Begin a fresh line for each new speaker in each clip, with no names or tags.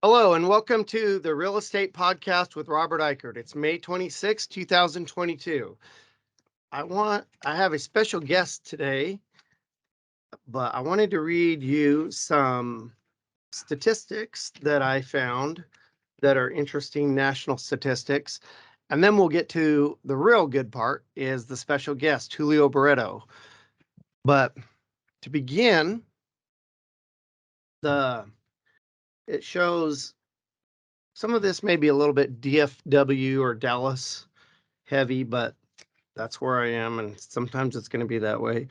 Hello and welcome to the Real Estate Podcast with Robert Ikard. It's May 26, 2022. I have a special guest today, but I wanted to read you some statistics that I found that are interesting national statistics. And then we'll get to the real good part is the special guest, Julio Barreto. But to begin, it shows some of this may be a little bit DFW or Dallas heavy, but that's where I am, and sometimes it's going to be that way.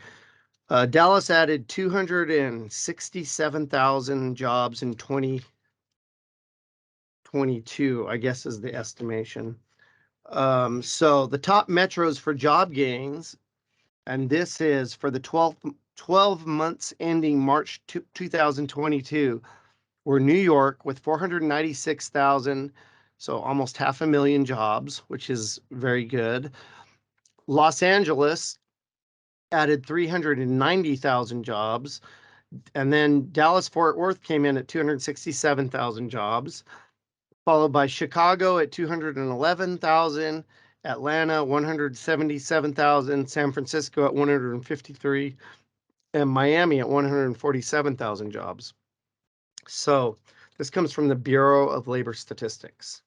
Dallas added 267,000 jobs in 2022, I guess is the estimation. So the top metros for job gains, and this is for the 12 months ending March 2022, were New York with 496,000, so almost 500,000 jobs, which is very good. Los Angeles added 390,000 jobs. And then Dallas-Fort Worth came in at 267,000 jobs, followed by Chicago at 211,000, Atlanta 177,000, San Francisco at 153, and Miami at 147,000 jobs. So this comes from the Bureau of Labor Statistics.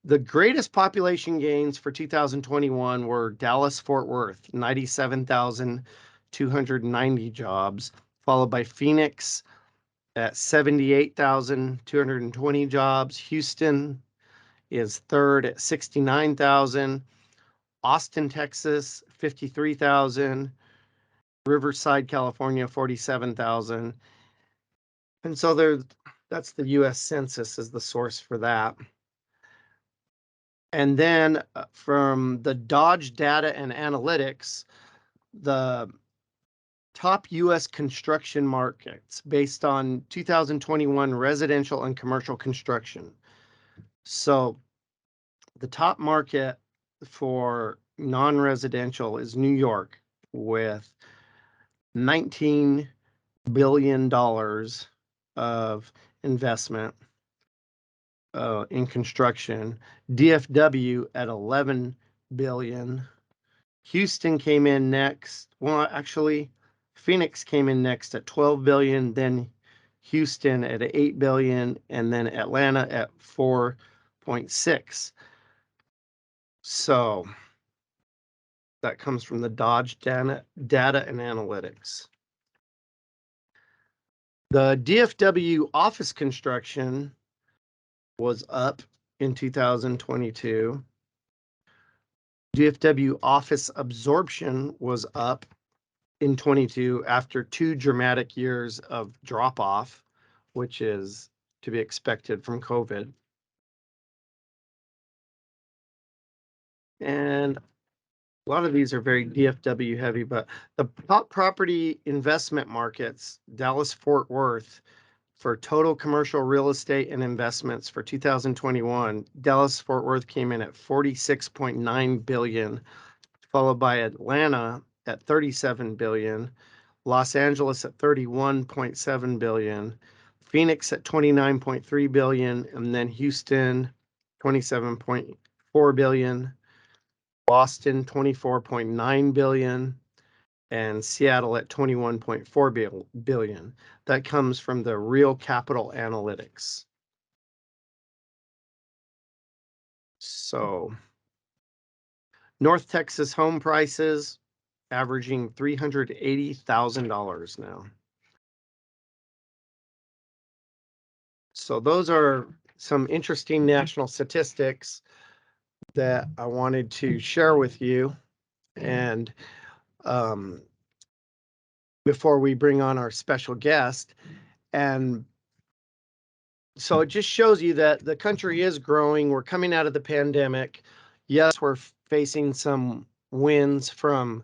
The greatest population gains for 2021 were Dallas-Fort Worth, 97,290 jobs, followed by Phoenix at 78,220 jobs. Houston is third at 69,000. Austin, Texas, 53,000. Riverside, California, 47,000. And so that's the US Census is the source for that. And then from the Dodge Data and Analytics, the top U.S. construction markets based on 2021 residential and commercial construction. So the top market for non-residential is New York with $19 billion of investment in construction. DFW at 11 billion. Houston came in next. Well, actually, Phoenix came in next at 12 billion, then Houston at 8 billion, and then Atlanta at 4.6. So that comes from the Dodge Data and Analytics. The DFW office construction was up in 2022. DFW office absorption was up in 22 after 2 dramatic years of drop off, which is to be expected from COVID. And a lot of these are very DFW heavy, but the top property investment markets, Dallas-Fort Worth, for total commercial real estate and investments for 2021, Dallas-Fort Worth came in at 46.9 billion, followed by Atlanta at 37 billion, Los Angeles at 31.7 billion, Phoenix at 29.3 billion, and then Houston 27.4 billion, Boston 24.9 billion, and Seattle at 21.4 billion. That comes from the Real Capital Analytics. So North Texas home prices averaging $380,000 now. So those are some interesting national statistics that I wanted to share with you. And before we bring on our special guest, and so it just shows you that the country is growing. We're coming out of the pandemic. Yes, we're facing some wins from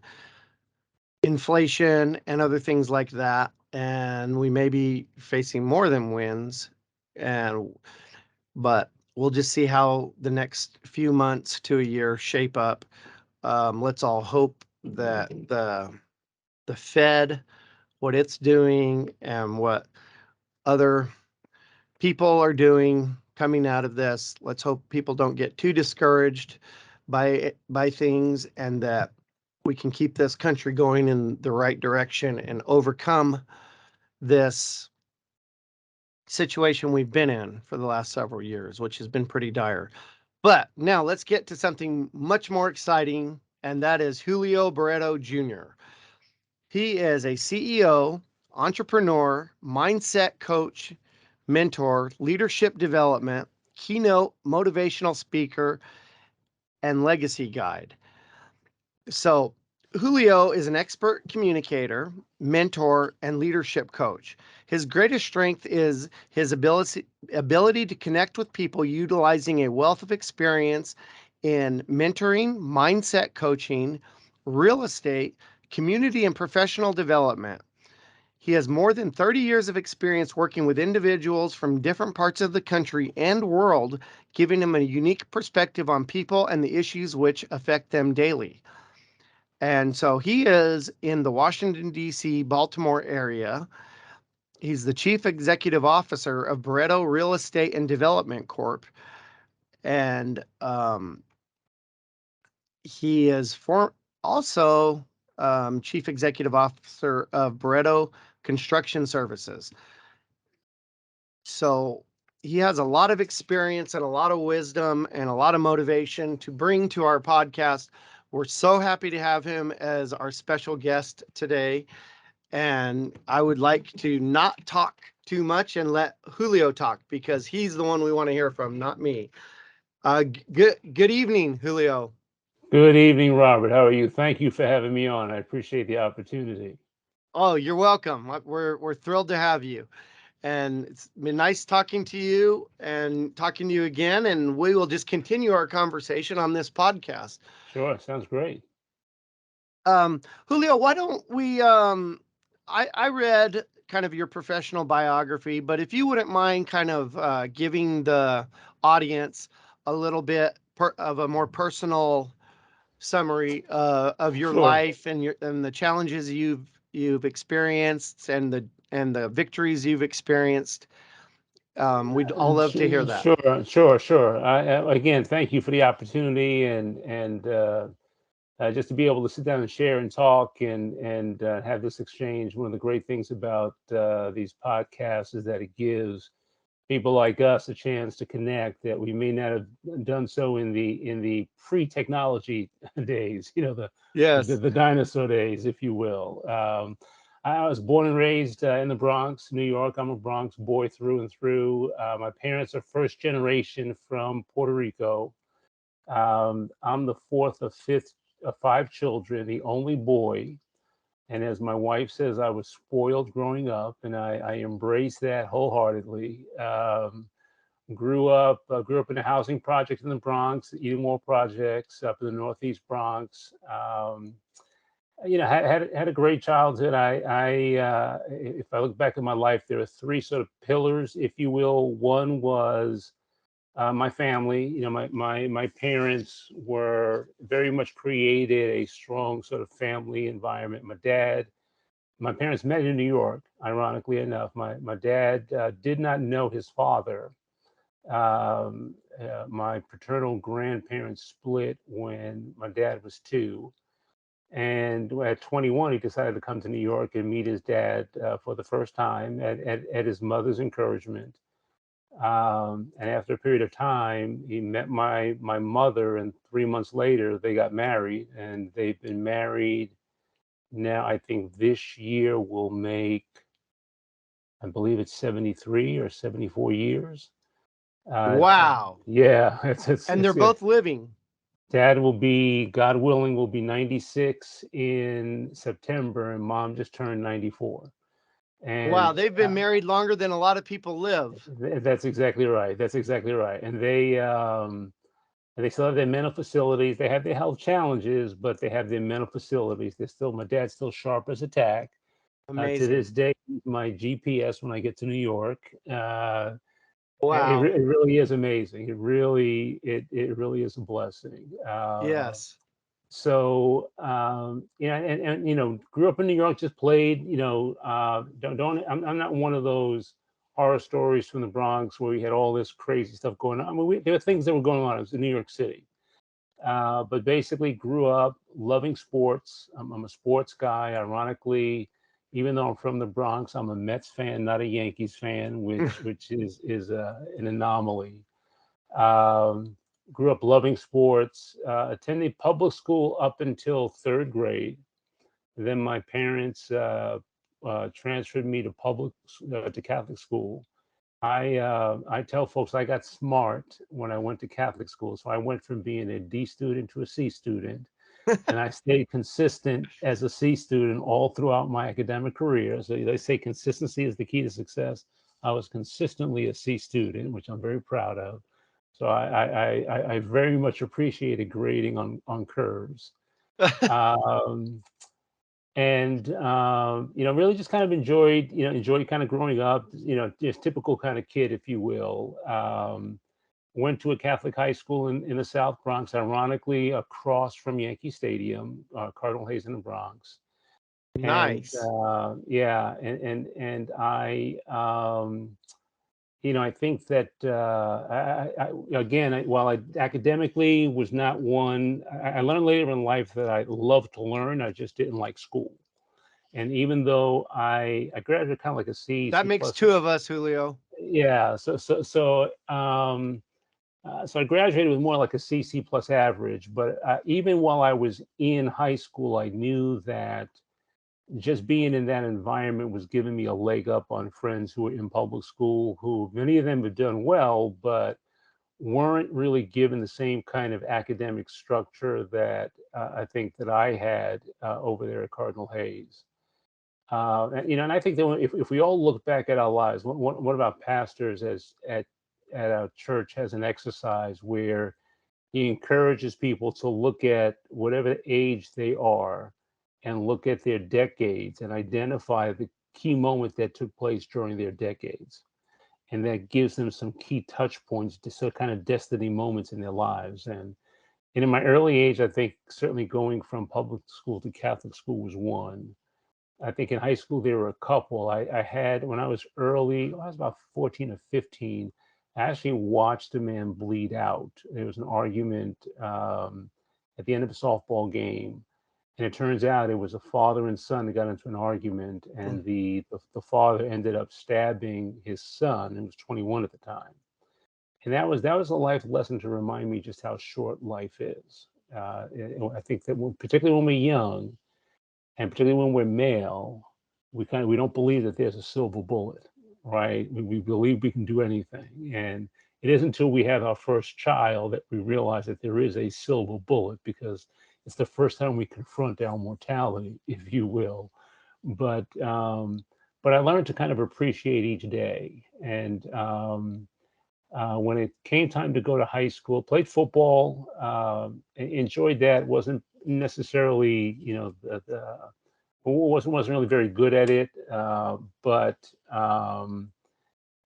inflation and other things like that, and we may be facing more than wins. But we'll just see how the next few months to a year shape up. Let's all hope that the Fed, what it's doing, and what other people are doing coming out of this. Let's hope people don't get too discouraged by things, and that we can keep this country going in the right direction and overcome this situation we've been in for the last several years, which has been pretty dire. But now let's get to something much more exciting, and that is Julio Barreto Jr. He is a CEO, entrepreneur, mindset coach, mentor, leadership development, keynote motivational speaker, and legacy guide. So, Julio is an expert communicator, mentor, and leadership coach. His greatest strength is his ability to connect with people utilizing a wealth of experience in mentoring, mindset coaching, real estate, community, and professional development. He has more than 30 years of experience working with individuals from different parts of the country and world, giving him a unique perspective on people and the issues which affect them daily. And so he is in the Washington, D.C., Baltimore area. He's the chief executive officer of Barreto Real Estate and Development Corp. And he is also chief executive officer of Barreto Construction Services. So he has a lot of experience and a lot of wisdom and a lot of motivation to bring to our podcast. We're so happy to have him as our special guest today. And I would like to not talk too much and let Julio talk, because he's the one we want to hear from, not me. Good evening, Julio.
Good evening, Robert. How are you? Thank you for having me on. I appreciate the opportunity.
Oh, you're welcome. We're thrilled to have you. And it's been nice talking to you and talking to you again. And we will just continue our conversation on this podcast.
Sure, sounds great.
Julio, why don't we? I read kind of your professional biography, but if you wouldn't mind kind of giving the audience a little bit of a more personal summary of your
Sure.
life and the challenges you've experienced and the victories you've experienced. We'd all love to hear that.
Sure. Again, thank you for the opportunity and just to be able to sit down and share and talk and have this exchange. One of the great things about these podcasts is that it gives people like us a chance to connect that we may not have done so in the pre-technology days,
Yes.
the dinosaur days, if you will. I was born and raised in the Bronx, New York. I'm a Bronx boy through and through. My parents are first generation from Puerto Rico. I'm the fourth of fifth of five children, the only boy. And as my wife says, I was spoiled growing up, and I embrace that wholeheartedly. Grew up in a housing project in the Bronx, Edenwald projects up in the Northeast Bronx. Had a great childhood. If I look back at my life, there are three sort of pillars, if you will. One was my family. My parents were very much created a strong sort of family environment. My parents met in New York, ironically enough. My dad did not know his father. My paternal grandparents split when my dad was two. And at 21, he decided to come to New York and meet his dad for the first time at his mother's encouragement. And after a period of time, he met my mother, and 3 months later, they got married, and they've been married now. I think this year will make, I believe it's 73 or 74 years. Uh,
Wow.
yeah,
And they're
it's yeah.
both living.
Dad will be, God willing, will be 96 in September, and mom just turned 94.
Wow,
And
they've been married longer than a lot of people live.
that's exactly right. That's exactly right. And they still have their mental facilities. They have their health challenges, but they have their mental facilities. My dad's still sharp as a tack. To
Amazing.
this day, he's my GPS when I get to New York.
Wow.
It really is amazing. It really is a blessing.
Yes.
So and grew up in New York, just played. I'm not one of those horror stories from the Bronx where we had all this crazy stuff going on. I mean, there were things that were going on. It was in New York City. But basically grew up loving sports. I'm a sports guy. Ironically, even though I'm from the Bronx, I'm a Mets fan, not a Yankees fan, which is an anomaly. Um, Grew up loving sports. Attended public school up until third grade. Then my parents transferred me to to Catholic school. I tell folks I got smart when I went to Catholic school. So I went from being a D student to a C student, and I stayed consistent as a C student all throughout my academic career. So they say consistency is the key to success. I was consistently a C student, which I'm very proud of. So I very much appreciated grading on curves. Um, and really just kind of enjoyed kind of growing up, just typical kind of kid, if you will. Went to a Catholic high school in the South Bronx, ironically across from Yankee Stadium, Cardinal Hayes in the Bronx. And
Nice.
yeah, and I think that while I academically was not one, I learned later in life that I loved to learn. I just didn't like school. And even though I graduated kind of like a C,
That
C
makes
plus,
two of us, Julio.
yeah. So I graduated with more like a C, C plus average. But even while I was in high school, I knew that just being in that environment was giving me a leg up on friends who were in public school, who many of them had done well, but weren't really given the same kind of academic structure that I think that I had over there at Cardinal Hayes. And I think that if we all look back at our lives, one of our pastors at our church has an exercise where he encourages people to look at whatever age they are and look at their decades and identify the key moment that took place during their decades. And that gives them some key touch points, to so kind of destiny moments in their lives. And in my early age, I think certainly going from public school to Catholic school was one. I think in high school there were a couple. I had, when I was early, I was about 14 or 15. I actually watched a man bleed out. There was an argument at the end of a softball game, and it turns out it was a father and son that got into an argument, and the father ended up stabbing his son, who was 21 at the time. And that was a life lesson to remind me just how short life is. I think that particularly when we're young, and particularly when we're male, we don't believe that there's a silver bullet, right? We believe we can do anything, and it isn't until we have our first child that we realize that there is a silver bullet, because it's the first time we confront our mortality, if you will. But I learned to kind of appreciate each day, and when it came time to go to high school, played football, enjoyed that. Wasn't necessarily, wasn't really very good at it, but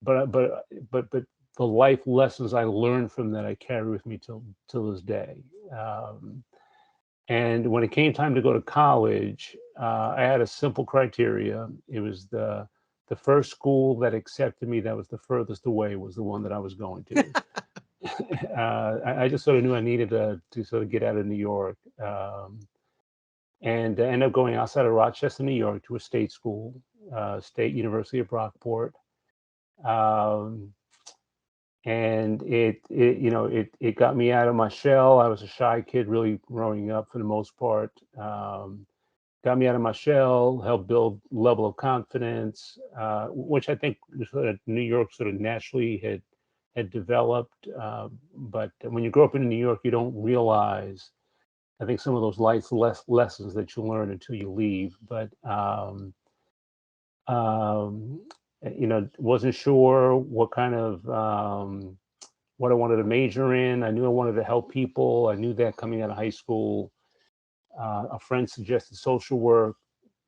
but the life lessons I learned from that I carry with me till this day. And when it came time to go to college, I had a simple criteria. It was the first school that accepted me that was the furthest away was the one that I was going to. I just sort of knew I needed to sort of get out of New York. And I ended up going outside of Rochester, New York, to a state school, State University of Brockport. Um, and it got me out of my shell. I was a shy kid, really growing up for the most part. Got me out of my shell, helped build level of confidence, which I think sort of New York sort of naturally had developed. But when you grow up in New York, you don't realize, I think, some of those life lessons that you learn until you leave. But um, wasn't sure what kind of what I wanted to major in. I knew I wanted to help people. I knew that coming out of high school. A friend suggested social work,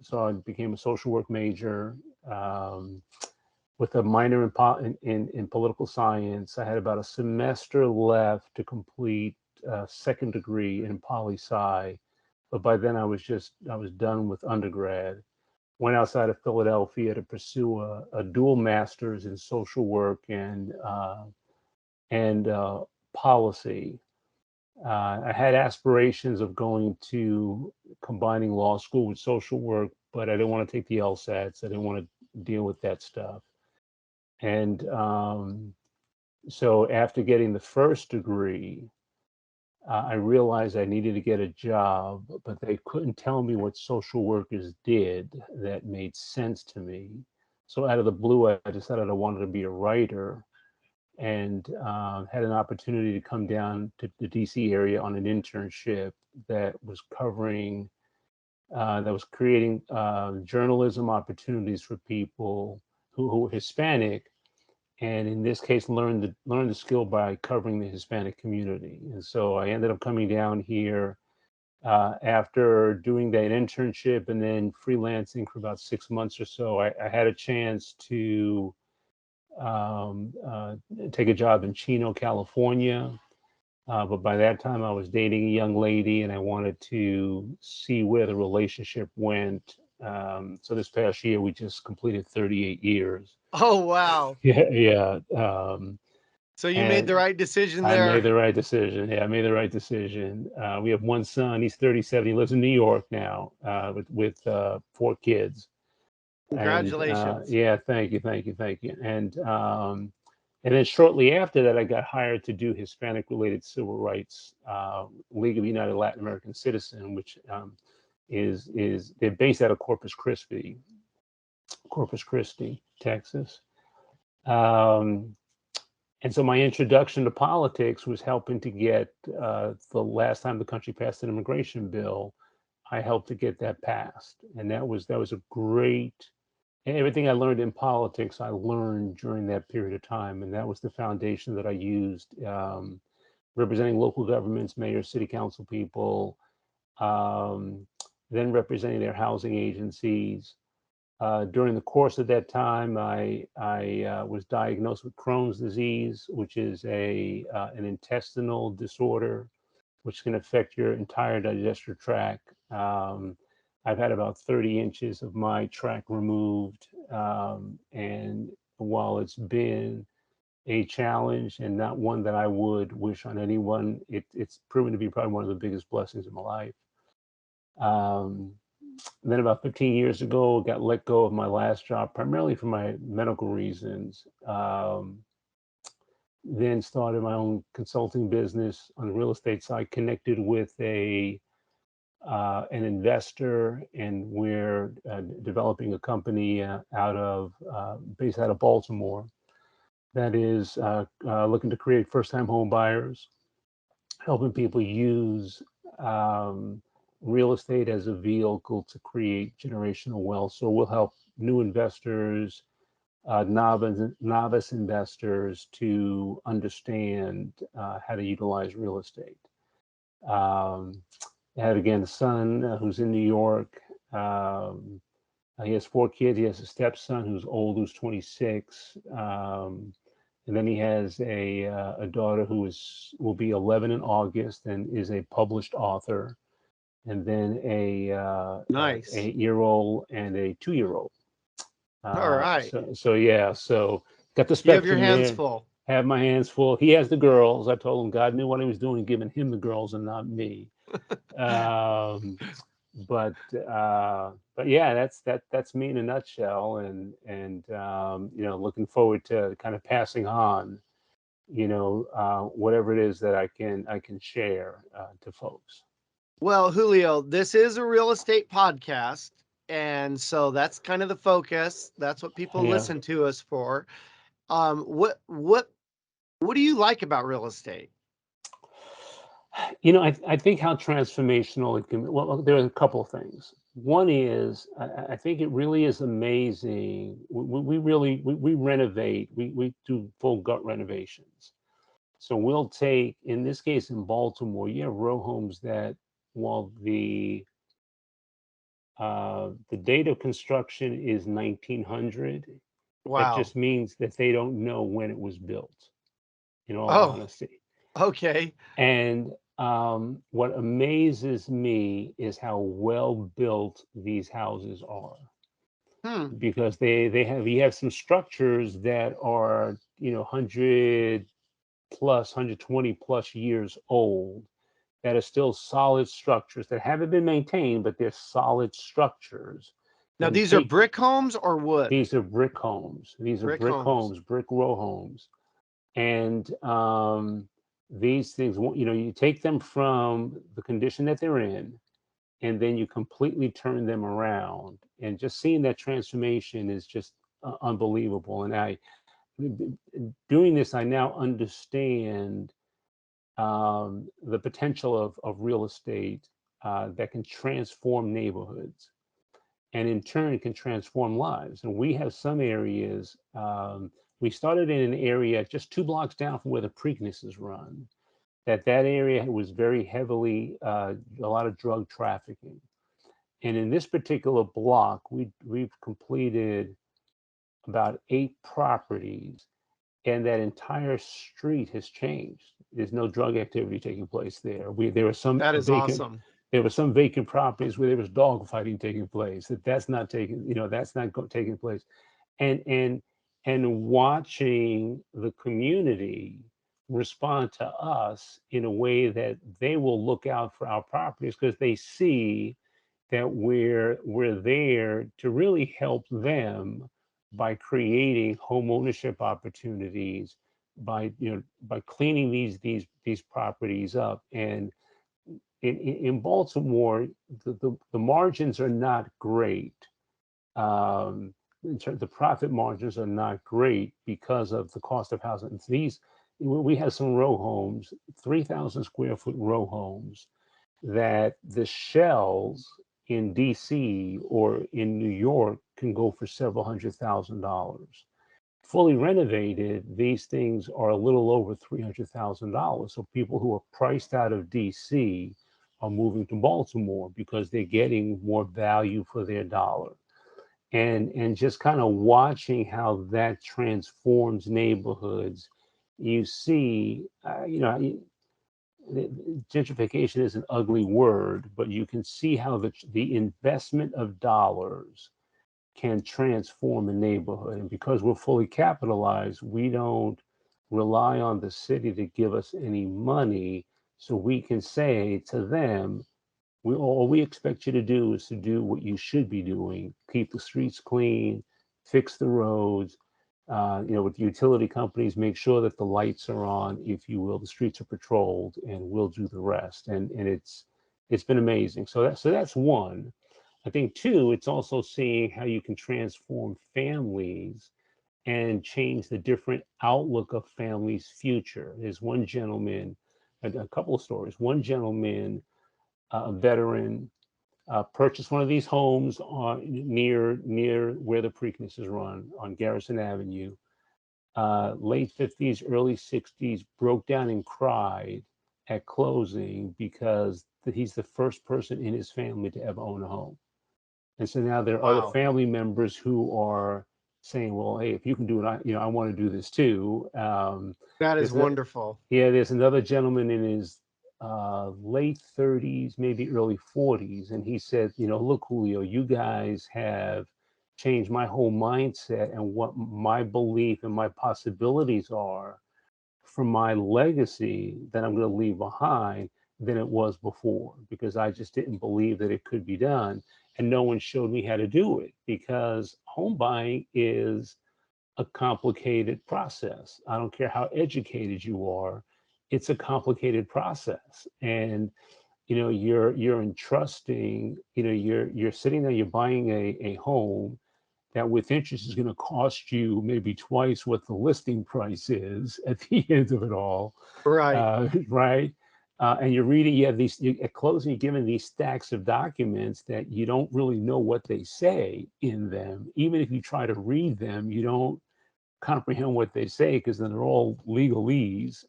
so I became a social work major with a minor in political science. I had about a semester left to complete a second degree in poli sci, but by then I was done with undergrad. went outside of Philadelphia to pursue a dual master's in social work and policy. I had aspirations of going to combining law school with social work, but I didn't want to take the LSATs. I didn't want to deal with that stuff. And so after getting the first degree, I realized I needed to get a job, but they couldn't tell me what social workers did that made sense to me. So out of the blue, I decided I wanted to be a writer, and had an opportunity to come down to the DC area on an internship that was covering, that was creating journalism opportunities for people who were Hispanic, and in this case, learn the skill by covering the Hispanic community. And so I ended up coming down here after doing that internship and then freelancing for about 6 months or so. I had a chance to um, uh, take a job in Chino, California. But by that time, I was dating a young lady, and I wanted to see where the relationship went. So this past year, we just completed 38 years.
Oh, wow.
Yeah, yeah.
So you made the
And
right decision
I made
there.
the right decision. Yeah, I made the right decision. We have one son. He's 37. He lives in New York now, with 4 kids. And
Congratulations.
yeah, thank you, thank you, thank you. And then shortly after that, I got hired to do Hispanic-related civil rights, League of United Latin American Citizen, which is they're based out of Corpus Christi, Texas. Um, and so my introduction to politics was helping to get the last time the country passed an immigration bill, I helped to get that passed, and that was a great. And everything I learned in politics, I learned during that period of time, and that was the foundation that I used, representing local governments, mayors, city council people, um, then representing their housing agencies. During the course of that time, I was diagnosed with Crohn's disease, which is an intestinal disorder, which can affect your entire digestive tract. I've had about 30 inches of my tract removed, and while it's been a challenge and not one that I would wish on anyone, it's proven to be probably one of the biggest blessings in my life. Um, then about 15 years ago, got let go of my last job, primarily for my medical reasons. Then started my own consulting business on the real estate side, connected with an investor, and we're developing a company based out of Baltimore that is looking to create first-time home buyers, helping people use um, real estate as a vehicle to create generational wealth. So we'll help new investors, novice investors to understand how to utilize real estate. Um, I have again a son who's in New York. Um, he has 4 kids. He has a stepson who's old, who's 26. And then he has a daughter who will be 11 in August and is a published author. And then a
Nice.
8-year-old and a 2-year-old.
All right.
So yeah, so got the
You have your
spectrum
hands
there.
full.
Have my hands full. He has the girls. I told him God knew what he was doing, giving him the girls and not me. Um, but yeah, that's me in a nutshell, and looking forward to kind of passing on, whatever it is that I can share to folks.
Well, Julio, this is a real estate podcast. And so that's kind of the focus. That's what people
Yeah.
listen to us for. What do you like about real estate?
I think how transformational it can be. Well, there are a couple of things. One is I think it really is amazing. We renovate. We do full gut renovations. So we'll take, in this case in Baltimore, you have row homes that, while the date of construction is 1900, that
Wow.
just means that they don't know when it was built, in all
Oh,
honesty.
okay.
And what amazes me is how well built these houses are.
Hmm.
because they have you have some structures that are 100 plus 120 plus years old that are still solid structures that haven't been maintained, but they're solid structures
Now,
that
these are
take.
brick homes or wood?
These are brick homes. These are
Brick
brick
homes.
homes, brick row homes, and these things. You take them from the condition that they're in, and then you completely turn them around. And just seeing that transformation is just unbelievable. And doing this, I now understand the potential of real estate that can transform neighborhoods and in turn can transform lives. And we have some areas, we started in an area just 2 blocks down from where the Preaknesses run, that area was very heavily, a lot of drug trafficking. And in this particular block, we've completed about 8 properties, and that entire street has changed. There's no drug activity taking place there. There were some
That is
vacant
awesome.
there were some vacant properties where there was dog fighting taking place. That's not taking place. And watching the community respond to us in a way that they will look out for our properties because they see that we're there to really help them by creating home ownership opportunities, by cleaning these properties up. And in Baltimore, the margins are not great. In terms, the profit margins are not great because of the cost of housing. We have some row homes, 3,000 square foot row homes, that the shells in DC or in New York can go for several $100,000. Fully renovated, these things are a little over $300,000. So people who are priced out of DC are moving to Baltimore because they're getting more value for their dollar. And just kind of watching how that transforms neighborhoods, you see, gentrification is an ugly word, but you can see how the investment of dollars can transform a neighborhood. And because we're fully capitalized, we don't rely on the city to give us any money. So we can say to them, all we expect you to do is to do what you should be doing: keep the streets clean, fix the roads, with the utility companies, make sure that the lights are on, if you will, the streets are patrolled, and we'll do the rest. And it's been amazing. So that's one. I think two, it's also seeing how you can transform families and change the different outlook of families' future. There's one gentleman, a couple of stories. One gentleman, a veteran, purchased one of these homes near where the Preaknesses run on Garrison Avenue. Late 50s, early 60s, broke down and cried at closing because he's the first person in his family to ever own a home. And so now there are other
Wow.
family members who are saying, "Well, hey, if you can do it, I want to do this too."
That is
There's a,
wonderful.
yeah, there's another gentleman in his late 30s, maybe early 40s, and he said, "Look, Julio, you guys have changed my whole mindset and what my belief and my possibilities are for my legacy that I'm going to leave behind than it was before, because I just didn't believe that it could be done. And no one showed me how to do it, because home buying is a complicated process. I don't care how educated you are, it's a complicated process. And you're entrusting, you're sitting there, you're buying a home that with interest is going to cost you maybe twice what the listing price is at the end of it all,
Right.
right? And you're reading, you have at closing, you're given these stacks of documents that you don't really know what they say in them. Even if you try to read them, you don't comprehend what they say because then they're all legalese.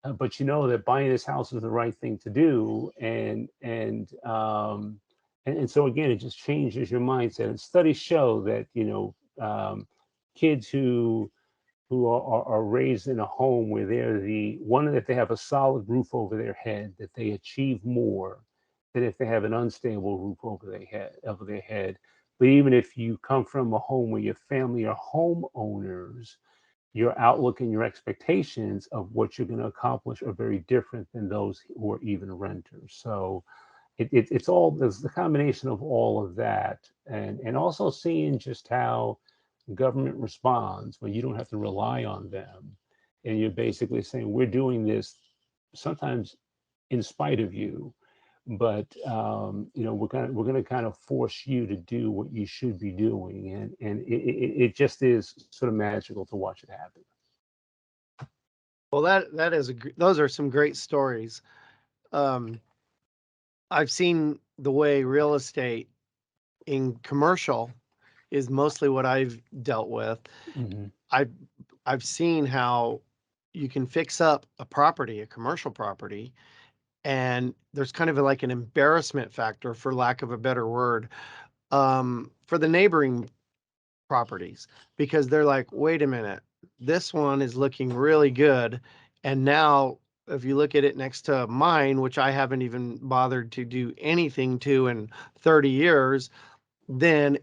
But you know that buying this house is the right thing to do, and so again, it just changes your mindset. And studies show that kids who are raised in a home where they're the one, that they have a solid roof over their head, that they achieve more, than if they have an unstable roof over their head. But even if you come from a home where your family are homeowners, your outlook and your expectations of what you're going to accomplish are very different than those who are even renters. So it's all, there's the combination of all of that, and also seeing just how government responds when you don't have to rely on them, and you're basically saying we're doing this sometimes in spite of you, but we're gonna kind of force you to do what you should be doing, and it just is sort of magical to watch it happen.
Well, that is those are some great stories. Um, I've seen the way real estate in commercial is mostly what I've dealt with.
Mm-hmm.
I've I've seen how you can fix up a property, a commercial property, and there's kind of like an embarrassment factor, for lack of a better word, for the neighboring properties, because they're like, wait a minute, this one is looking really good. And now, if you look at it next to mine, which I haven't even bothered to do anything to in 30 years, then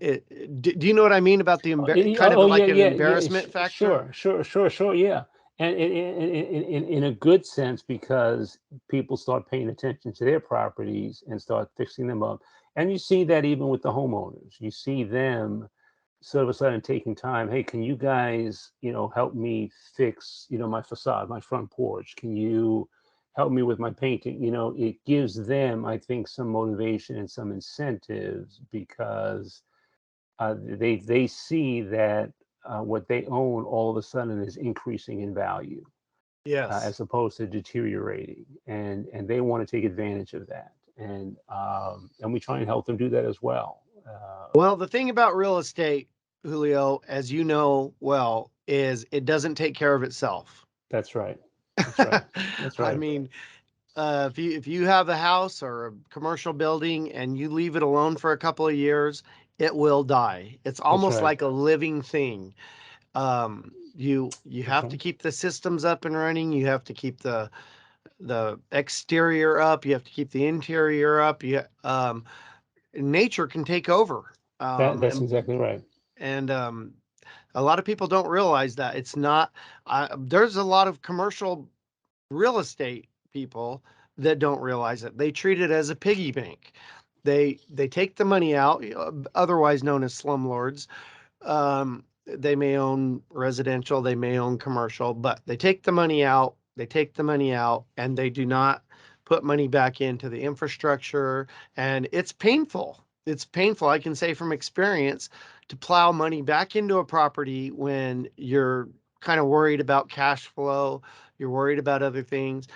do you know what I mean about the kind of
Oh yeah,
like an
yeah, yeah.
embarrassment factor?
Sure, sure, sure, sure. Yeah, and in a good sense, because people start paying attention to their properties and start fixing them up, and you see that even with the homeowners, you see them sort of a sudden taking time. Hey, can you guys, help me fix, my facade, my front porch? Can you help me with my painting? It gives them, I think, some motivation and some incentives, because they see that what they own all of a sudden is increasing in value,
Yes.
as opposed to deteriorating, and they want to take advantage of that, and we try and help them do that as well.
Well, the thing about real estate, Julio, as you know well, is it doesn't take care of itself.
That's right. That's right. That's
I
right.
mean, if you have a house or a commercial building and you leave it alone for a couple of years, it will die. It's
That's
almost
right.
like a living thing. You
That's
have to
right.
keep the systems up and running. You have to keep the exterior up. You have to keep the interior up. Nature can take over. Um,
That's
and
exactly right.
and a lot of people don't realize that it's not. There's a lot of commercial real estate people that don't realize it. They treat it as a piggy bank. They take the money out, otherwise known as slumlords. They may own residential, they may own commercial, but they take the money out. They take the money out, and they do not put money back into the infrastructure. And it's painful. It's painful. I can say from experience, to plow money back into a property when you're kind of worried about cash flow, you're worried about other things,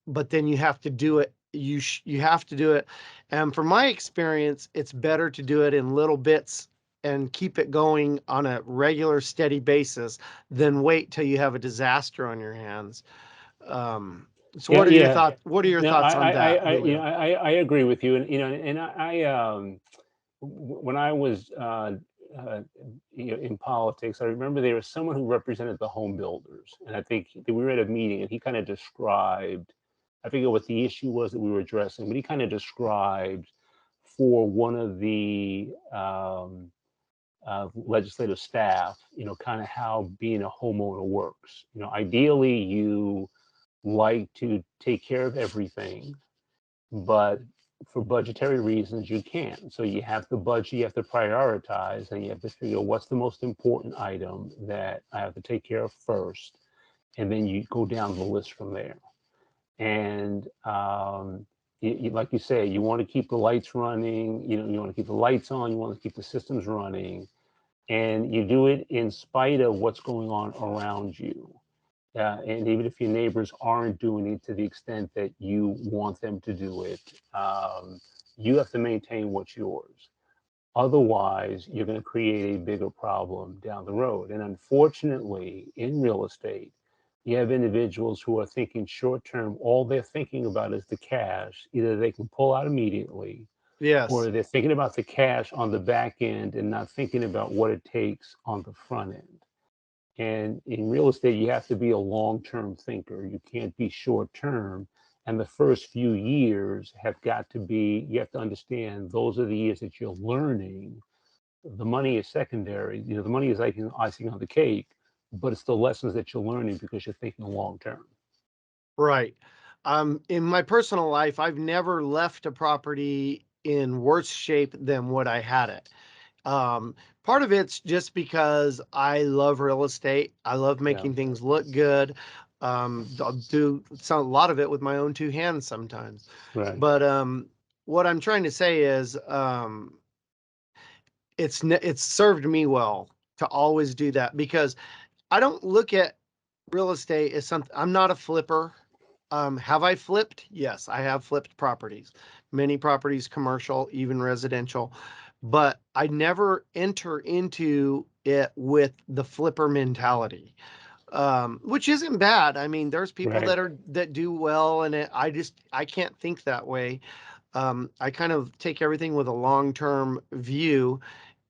but then you have to do it. You have to do it. And from my experience, it's better to do it in little bits and keep it going on a regular, steady basis than wait till you have a disaster on your hands. Um, so
Yeah,
what are your
yeah.
thoughts? What are your
No,
thoughts on that,
I
Julio?
I agree with you, and when I was uh, in politics, I remember there was someone who represented the home builders, and I think we were at a meeting, and he kind of described, I forget what the issue was that we were addressing, but he kind of described for one of the legislative staff, kind of how being a homeowner works. Ideally, you like to take care of everything, but for budgetary reasons, you can't. So you have to budget, you have to prioritize, and you have to figure what's the most important item that I have to take care of first, and then you go down the list from there. And like you say, you want to keep the lights running. You want to keep the lights on. You want to keep the systems running, and you do it in spite of what's going on around you. And even if your neighbors aren't doing it to the extent that you want them to do it, you have to maintain what's yours. Otherwise, you're going to create a bigger problem down the road. And unfortunately, in real estate, you have individuals who are thinking short term. All they're thinking about is the cash. Either they can pull out immediately,
Yes.
or they're thinking about the cash on the back end and not thinking about what it takes on the front end. And in real estate, you have to be a long term thinker. You can't be short term. And the first few years have got to be, you have to understand those are the years that you're learning. The money is secondary. The money is like icing on the cake, but it's the lessons that you're learning because you're thinking long term.
Right. In my personal life, I've never left a property in worse shape than what I had it. Um, Part of it's just because I love real estate. I love
Yeah.
making things look good. I'll do a lot of it with my own two hands sometimes.
Right.
But what I'm trying to say is, it's served me well to always do that, because I don't look at real estate as something. I'm not a flipper. Have I flipped? Yes, I have flipped properties, many properties, commercial, even residential, but I never enter into it with the flipper mentality, which isn't bad. I mean, there's people
Right.
that do well, and I can't think that way. I kind of take everything with a long-term view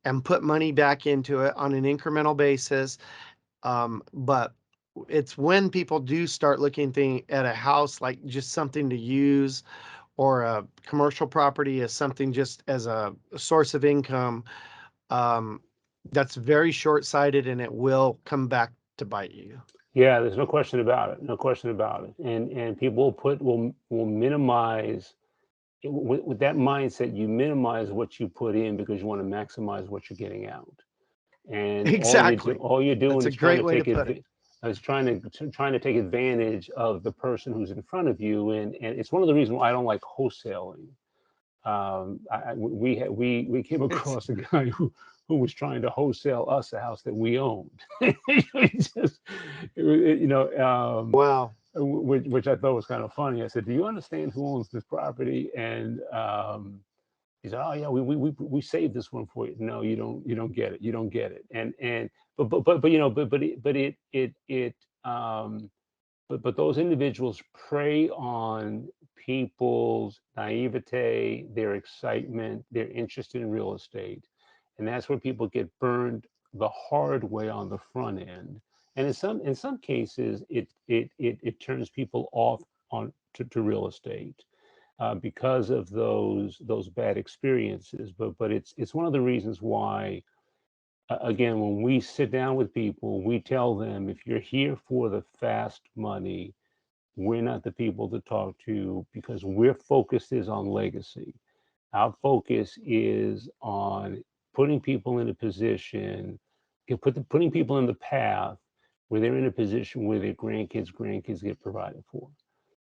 and put money back into it on an incremental basis. But it's when people do start looking at a house like just something to use, or a commercial property as something just as a source of income, um, that's very short-sighted, and it will come back to bite you.
Yeah, there's no question about it. No question about it. And people will minimize with that mindset. You minimize what you put in because you want to maximize what you're getting out. And
Exactly.
all you're doing
That's a
is trying
great
to
way to
take
put it.
it. Is trying to take advantage of the person who's in front of you, and it's one of the reasons why I don't like wholesaling. We came
It's
across a guy who was trying to wholesale us a house that we owned. Just,
wow.
which I thought was kind of funny. I said, "Do you understand who owns this property?" And he said, "Oh yeah, we saved this one for you." No, you don't get it. You don't get it. And but um but those individuals prey on people's naivete, their excitement, their interest in real estate, and that's where people get burned the hard way on the front end. And in some cases, it turns people off to real estate because of those bad experiences. But it's one of the reasons why, again, when we sit down with people, we tell them if you're here for the fast money, we're not the people to talk to because we're focused is on legacy. Our focus is on putting people in a position, putting people in the path where they're in a position where their grandkids get provided for.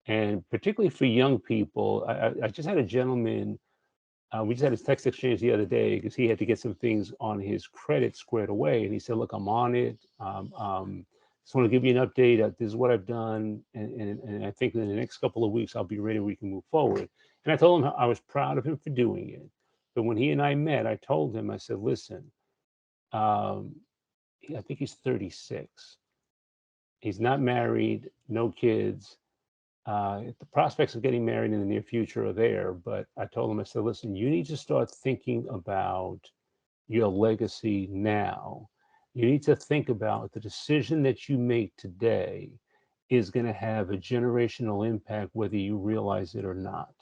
And particularly for young people, I just had a gentleman, we just had a text exchange the other day because he had to get some things on his credit squared away. And he said, "Look, I'm on it. Just want to give you an update. This is what I've done. And I think in the next couple of weeks, I'll be ready. We can move forward." And I told him I was proud of him for doing it. But when he and I met, I told him, I said, "Listen, um, I think he's 36. He's not married, no kids. The prospects of getting married in the near future are there." But I told him, I said, "Listen, you need to start thinking about your legacy now. You need to think about the decision that you make today is going to have a generational impact, whether you realize it or not.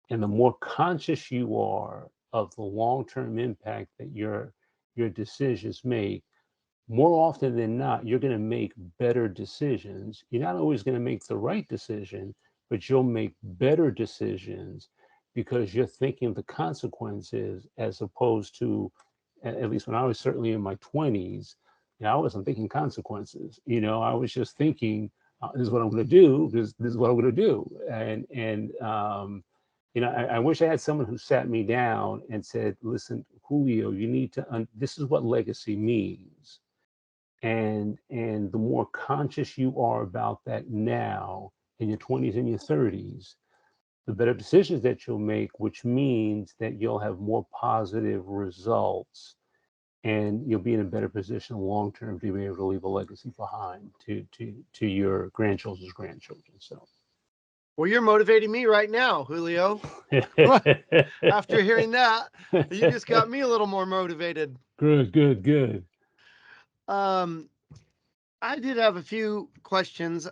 And the more conscious you are of the long-term impact that your decisions make, more often than not, you're going to make better decisions. You're not always going to make the right decision, but you'll make better decisions because you're thinking the consequences as opposed to, at least when I was certainly in my 20s, I wasn't thinking consequences. I was just thinking, this is what I'm going to do. This is what I'm going to do. I wish I had someone who sat me down and said, "Listen, Julio, you need to, this is what legacy means." And the more conscious you are about that now in your 20s and your 30s, the better decisions that you'll make, which means that you'll have more positive results and you'll be in a better position long term to be able to leave a legacy behind to your grandchildren's grandchildren. So
Well, you're motivating me right now, Julio. After hearing that, you just got me a little more motivated.
Good.
Um, I did have a few questions.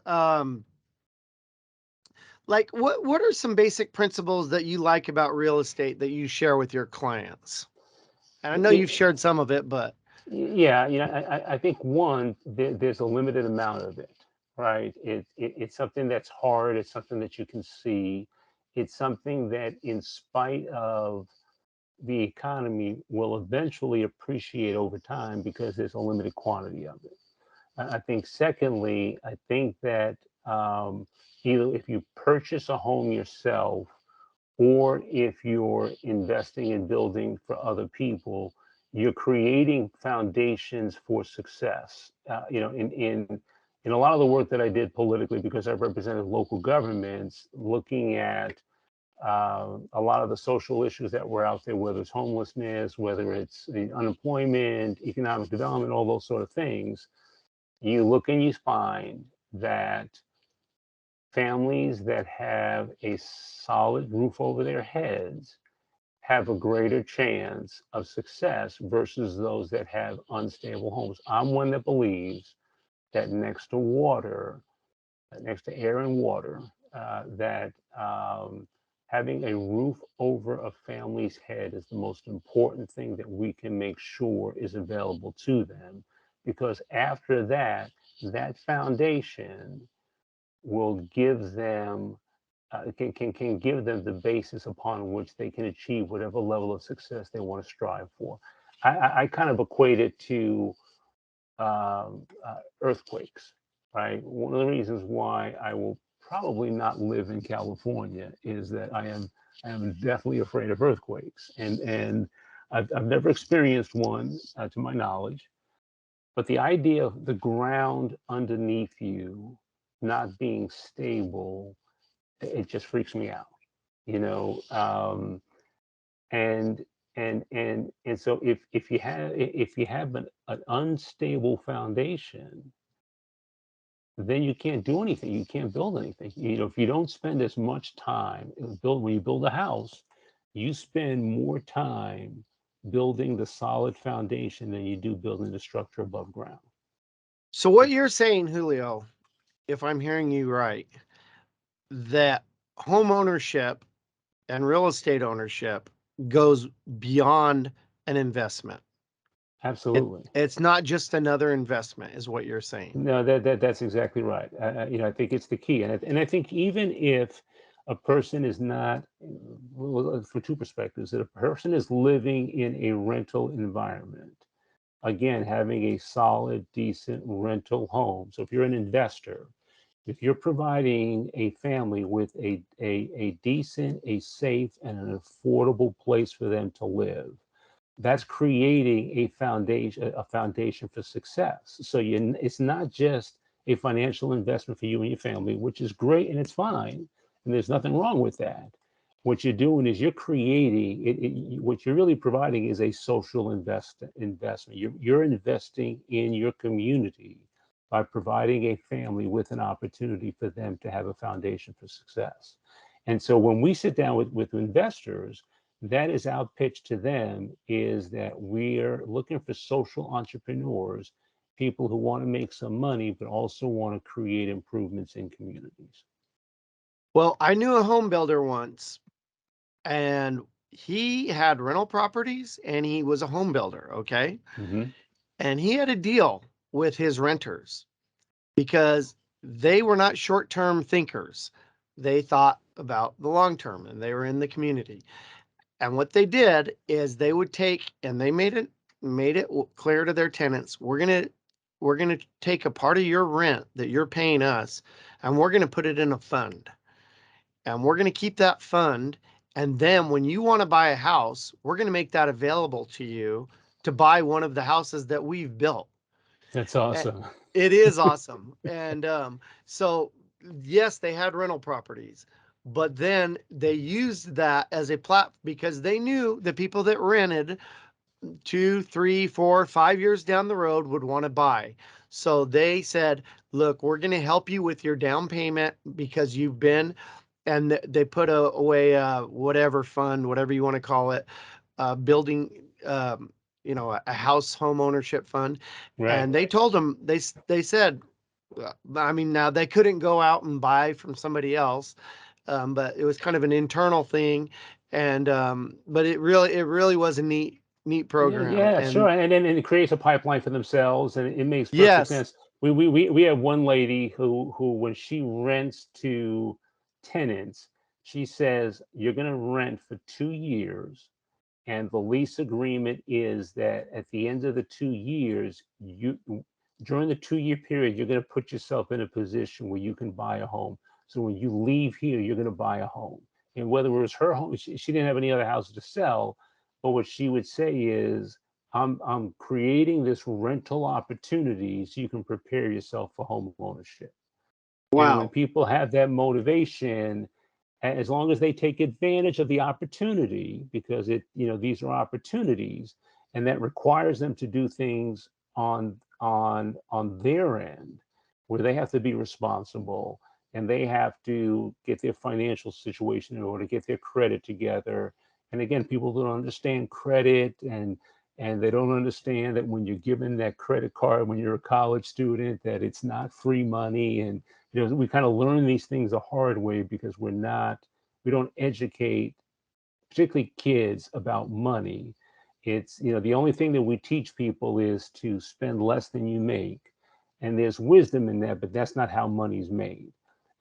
like what are some basic principles that you like about real estate that you share with your clients? And I know you've shared some of it, but
Yeah, I think one, there's a limited amount of it, right? It's something that's hard. It's something that you can see. It's something that, in spite of the economy, will eventually appreciate over time because there's a limited quantity of it. I think, secondly, I think that either if you purchase a home yourself or if you're investing in building for other people, you're creating foundations for success. In a lot of the work that I did politically, because I represented local governments, looking at a lot of the social issues that were out there, whether it's homelessness, whether it's the unemployment, economic development, all those sort of things, you look and you find that families that have a solid roof over their heads have a greater chance of success versus those that have unstable homes. I'm one that believes that next to water, next to air and water, that having a roof over a family's head is the most important thing that we can make sure is available to them. Because after that, that foundation will give them can give them the basis upon which they can achieve whatever level of success they want to strive for. I kind of equate it to earthquakes, right? One of the reasons why I will probably not live in California is that I am definitely afraid of earthquakes, and I've never experienced one to my knowledge. But the idea of the ground underneath you not being stable, it just freaks me out, you know. And so if you have an unstable foundation, then you can't do anything. You can't build anything. If you don't spend as much time when you build a house, you spend more time building the solid foundation than you do building the structure above ground.
so what you're saying, Julio, if I'm hearing you right, that home ownership and real estate ownership goes beyond an investment.
Absolutely.
It's not just another investment, is what you're saying.
No, that's exactly right. I think it's the key, and I think even if a person is not, well, for two perspectives, that a person is living in a rental environment, again, having a solid, decent rental home. So if you're an investor, if you're providing a family with a decent, a safe, and an affordable place for them to live, that's creating a foundation for success. So it's not just a financial investment for you and your family, which is great and it's fine, and there's nothing wrong with that. What you're doing is you're creating what you're really providing is a social investment. You're investing in your community by providing a family with an opportunity for them to have a foundation for success. And so when we sit down with investors, that is our pitch to them, is that we're looking for social entrepreneurs, people who want to make some money but also want to create improvements in communities.
Well, I knew a home builder once, and he had rental properties and he was a home builder, okay?
Hmm.
And he had a deal with his renters because they were not short-term thinkers. They thought about the long term and they were in the community. And what they did is they would take and they made it clear to their tenants, we're going to take a part of your rent that you're paying us and we're going to put it in a fund. And we're going to keep that fund, and then when you want to buy a house, we're going to make that available to you to buy one of the houses that we've built.
That's
A-
awesome.
It is awesome. And so, yes, they had rental properties, but then they used that as a platform because they knew the people that rented 2, 3, 4, 5 years down the road would want to buy. So they said, look, we're going to help you with your down payment because you've been, and they put away whatever fund, whatever you want to call it, building, a house home ownership fund.
Right.
And they told them, they said, I mean, now they couldn't go out and buy from somebody else. but it was kind of an internal thing. And but it really was a neat
Yeah,
program.
yeah, sure.
And
And then it creates a pipeline for themselves, and it makes perfect
yes,
sense. We have one lady who when she rents to tenants, she says you're going to rent for 2 years, and the lease agreement is that at the end of the 2 years, you during the 2 year period, you're going to put yourself in a position where you can buy a home. So when you leave here, you're going to buy a home. And whether it was her home, she didn't have any other houses to sell. But what she would say is, I'm creating this rental opportunity so you can prepare yourself for home ownership. And when
wow,
people have that motivation, as long as they take advantage of the opportunity, because these are opportunities, and that requires them to do things on their end, where they have to be responsible, and they have to get their financial situation in order, get their credit together. And again, people don't understand credit, and they don't understand that when you're given that credit card when you're a college student, that it's not free money. And we kind of learn these things the hard way because we don't educate, particularly kids, about money. It's, the only thing that we teach people is to spend less than you make. And there's wisdom in that, but that's not how money's made.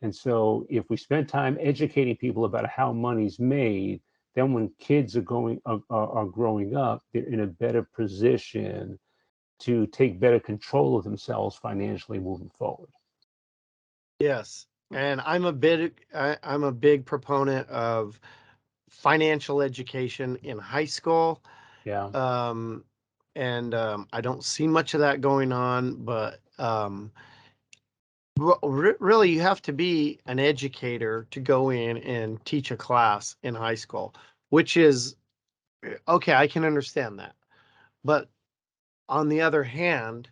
And so if we spend time educating people about how money's made, then when kids are growing up, they're in a better position to take better control of themselves financially moving forward.
yes. And I'm a big proponent of financial education in high school.
Yeah.
Um, and I don't see much of that going on, but really, you have to be an educator to go in and teach a class in high school, which is okay. I can understand that. But on the other hand,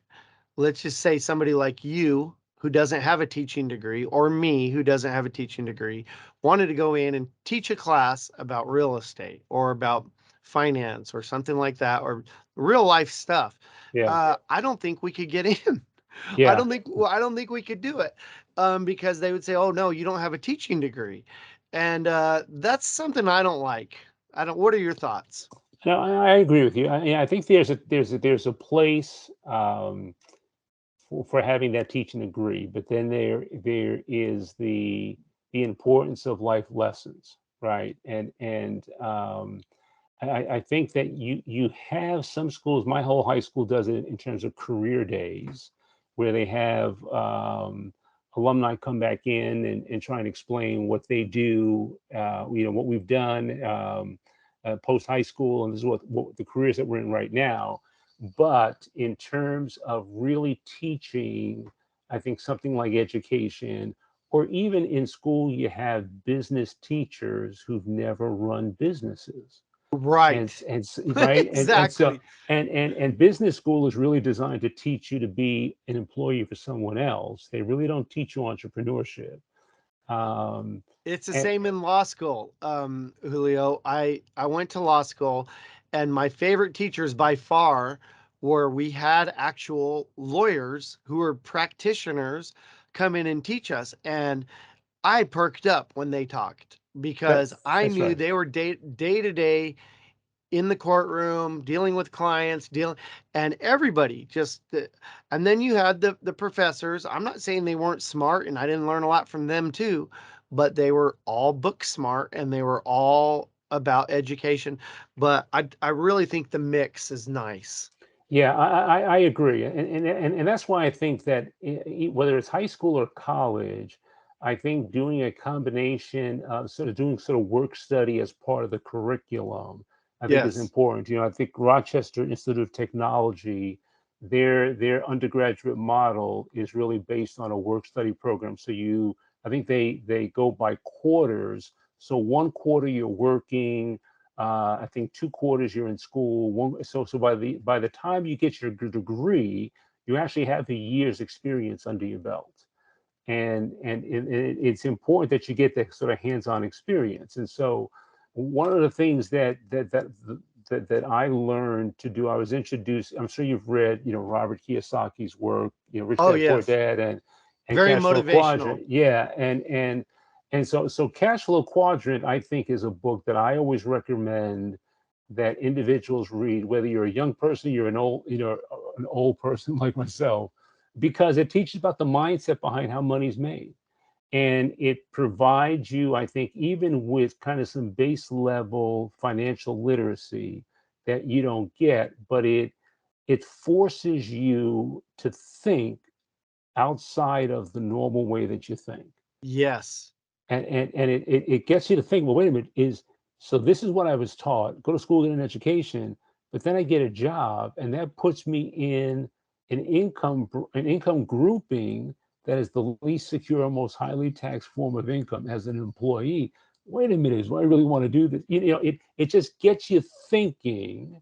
let's just say somebody like you who doesn't have a teaching degree, or me who doesn't have a teaching degree, wanted to go in and teach a class about real estate or about finance or something like that, or real life stuff.
Yeah.
I don't think we could get in.
Yeah.
I don't think we could do it, because they would say, "Oh no, you don't have a teaching degree," and that's something I don't like. I don't. What are your thoughts?
No, I agree with you. I think there's a place for having that teaching degree, but then there is the importance of life lessons, right? And I think that you have some schools. My whole high school does it in terms of career days, where they have alumni come back in and try and explain what they do. What we've done post high school, and this is what the careers that we're in right now. But in terms of really teaching, I think something like education, or even in school, you have business teachers who've never run businesses, and
Right.
right, and so
Exactly.
and business school is really designed to teach you to be an employee for someone else. They really don't teach you entrepreneurship. um
It's the
and
same in law school, Julio. I went to law school, and my favorite teachers by far were we had actual lawyers who were practitioners come in and teach us, and I perked up when they talked
that
because I
that's
knew
right.
they were day to day in the courtroom, dealing with clients, dealing, and everybody just, and then you had the professors. I'm not saying they weren't smart, and I didn't learn a lot from them too, but they were all book smart and they were all about education. But I really think the mix is nice.
Yeah, I agree, and that's why I think that whether it's high school or college, I think doing a combination of doing sort of work study as part of the curriculum, I think is
Yes.
important. I think Rochester Institute of Technology, their undergraduate model is really based on a work study program. I think they go by quarters. So one quarter you're working, I think 2 quarters you're in school. So by the time you get your degree, you actually have a year's experience under your belt, and it's important that you get that sort of hands-on experience. And so one of the things that I learned to do, I was introduced. I'm sure you've read, Robert Kiyosaki's work, Rich
Oh,
Dad Poor
yes.
Dad, and
Very
Cash Flow
motivational.
Quadrant. Yeah, and And so Cash Flow Quadrant, I think, is a book that I always recommend that individuals read, whether you're a young person, you're an old person like myself, because it teaches about the mindset behind how money's made. And it provides you, I think, even with kind of some base level financial literacy that you don't get, but it forces you to think outside of the normal way that you think.
Yes.
And it gets you to think, well, wait a minute, so this is what I was taught, go to school, get an education, but then I get a job, and that puts me in an income grouping that is the least secure, most highly taxed form of income as an employee. Wait a minute, do I really want to do this? It just gets you thinking.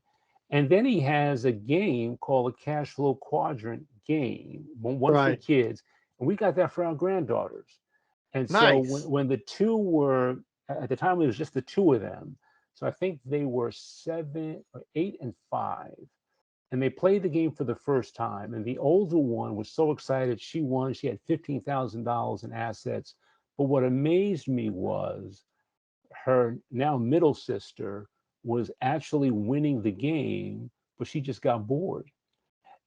And then he has a game called a Cash Flow Quadrant game, one for
Right.
kids, and we got that for our granddaughters. And so
Nice.
when the two were, at the time, it was just the two of them. So I think they were 7 or 8 and 5. And they played the game for the first time. And the older one was so excited. She won. She had $15,000 in assets. But what amazed me was her now middle sister was actually winning the game, but she just got bored.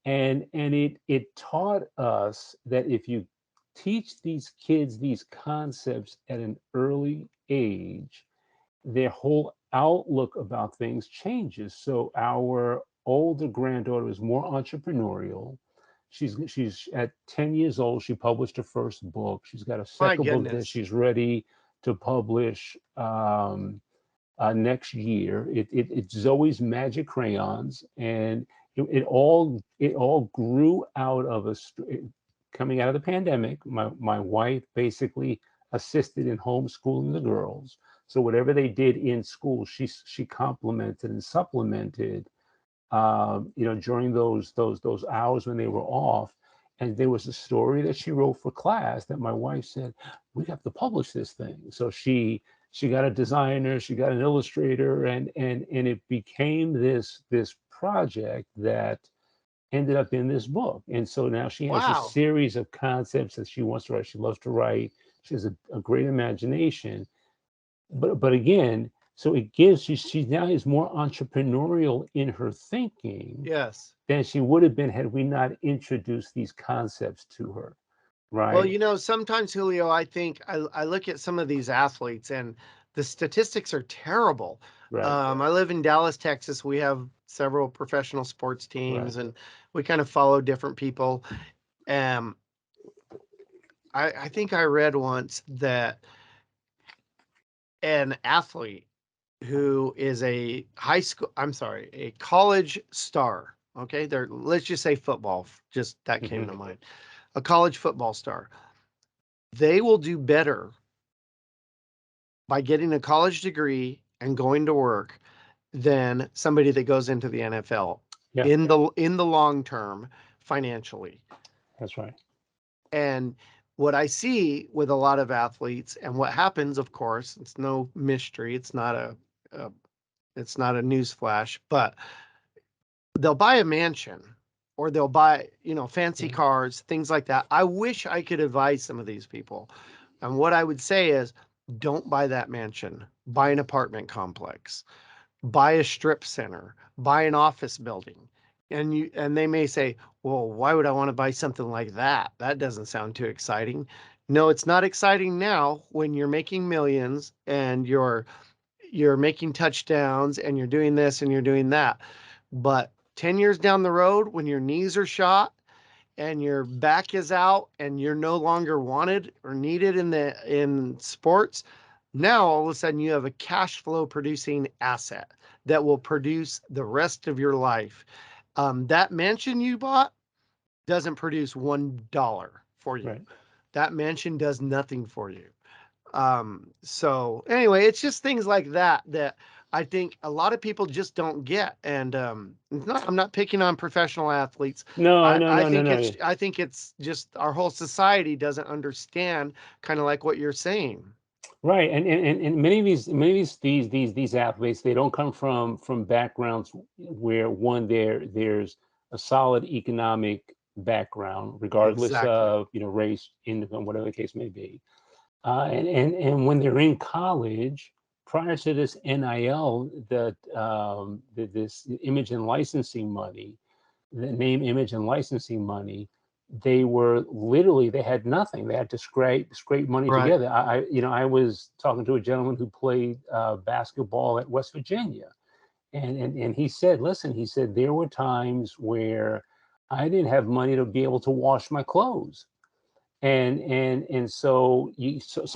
And it taught us that if you teach these kids these concepts at an early age, their whole outlook about things changes. So our older granddaughter is more entrepreneurial. She's at 10 years old. She published her first book. She's got a
My
second book that
goodness.
she's ready to publish next year. It's Zoe's Magic Crayons, and it all grew out of coming out of the pandemic. My wife basically assisted in homeschooling the girls. So whatever they did in school, she complemented and supplemented, during those hours when they were off. And there was a story that she wrote for class that my wife said, we have to publish this thing. So she got a designer, she got an illustrator, and it became this project that ended up in this book. And so now she has a
Wow.
series of concepts that she wants to write. She loves to write. She has a great imagination. But again, so it gives she now is more entrepreneurial in her thinking
Yes.
than she would have been had we not introduced these concepts to her,
Well,
right?
sometimes, Julio, I think I look at some of these athletes and the statistics are terrible.
Right,
I live in Dallas, Texas. We have several professional sports
right,
teams and we kind of follow different people. Um, I think I read once that an athlete who is a college star. Okay. Let's just say football, just that came
hmm
to mind. A college football star. They will do better by getting a college degree and going to work than somebody that goes into the NFL
yeah,
in the long term financially.
that's right,
And what I see with a lot of athletes and what happens, of course, it's no mystery. A it's not a news flash, but they'll buy a mansion or they'll buy, fancy
yeah,
cars, things like that. I wish I could advise some of these people. And what I would say is don't buy that mansion, buy an apartment complex, buy a strip center, buy an office building. And they may say, "Well, why would I want to buy something like that? That doesn't sound too exciting." No, it's not exciting now when you're making millions and you're making touchdowns and you're doing this and you're doing that. But 10 years down the road, when your knees are shot and your back is out and you're no longer wanted or needed in sports, now all of a sudden you have a cash flow producing asset that will produce the rest of your life. That mansion you bought doesn't produce $1 for you.
right.
That mansion does nothing for you. So anyway, it's just things like that I think a lot of people just don't get. And I'm not picking on professional athletes.
No,
I,
no,
I
no, no,
think
no.
it's just our whole society doesn't understand kind of like what you're saying.
Right, and many of these athletes, they don't come from backgrounds where one there's a solid economic background, regardless
Exactly.
of race, income, whatever the case may be. And when they're in college, prior to this NIL, this image and licensing money, the name, image, and licensing money, they were literally, they had nothing. They had to scrape money
Right.
together. I was talking to a gentleman who played basketball at West Virginia, and he said, listen, he said there were times where I didn't have money to be able to wash my clothes. And so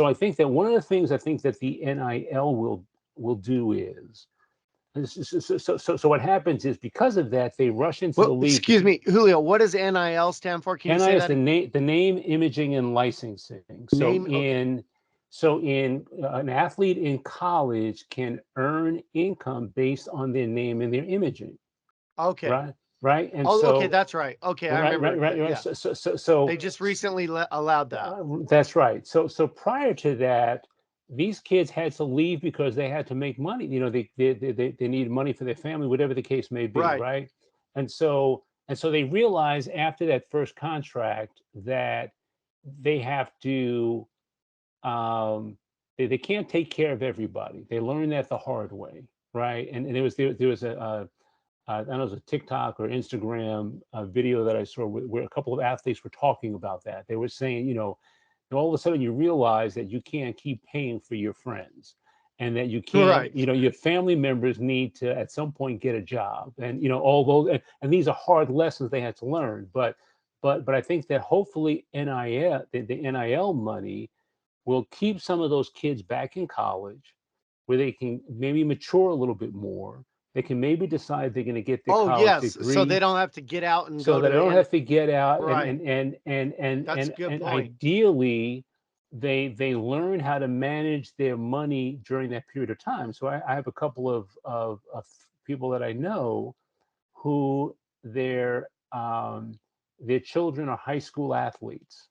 I think that one of the things I think that the NIL will do is so what happens is, because of that, they rush into the
Well,
league.
excuse me, Julio, what does NIL stand for? Can you
NI
say
is
that?
the name, imaging, and licensing.
Name, okay.
So in an athlete in college can earn income based on their name and their imaging,
Okay.
right? Right. And
Oh, okay,
so
that's right. Okay, I
right,
remember
right, right,
that.
right.
Yeah.
So
They just recently allowed that.
That's right. So prior to that, these kids had to leave because they had to make money. You know, they needed money for their family, whatever the case may be,
Right.
right? And so they realized after that first contract that they have to um, they can't take care of everybody. They learned that the hard way, right? And there was I don't know, it was a TikTok or Instagram video that I saw where a couple of athletes were talking about that. They were saying, all of a sudden you realize that you can't keep paying for your friends, and that you can't,
Right.
your family members need to at some point get a job. And, all those, and these are hard lessons they had to learn. But I think that hopefully the NIL money will keep some of those kids back in college, where they can maybe mature a little bit more. They can maybe decide they're going to get their
Oh,
college
yes. So they
degree,
don't have to get out and
so
go
that
to
I don't
the.
have to get out, and
Right.
and and and and
That's a
and,
good
and
point.
ideally they learn how to manage their money during that period of time. So I have a couple of people that I know who their children are high school athletes,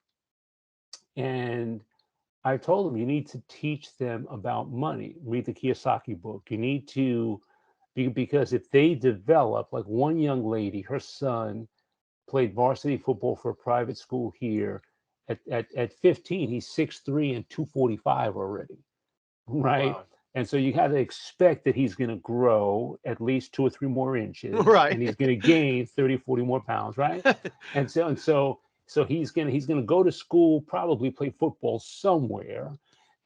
and I told them, you need to teach them about money. Read the Kiyosaki book. You need to, because if they develop, like one young lady, her son played varsity football for a private school here. At 15, he's 6'3" and 245 already, right?
Wow.
And so you got to expect that he's going to grow at least 2 or 3 more inches,
Right.
and he's going to gain 30, 40 more pounds, right? And so he's gonna go to school, probably play football somewhere,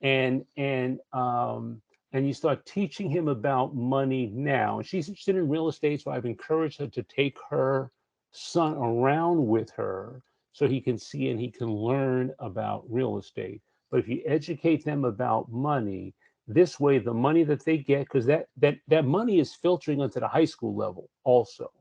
and and um and you start teaching him about money now. And she's interested in real estate, so I've encouraged her to take her son around with her so he can see and he can learn about real estate. But if you educate them about money, this way, the money that they get, because that money is filtering onto the high school level also.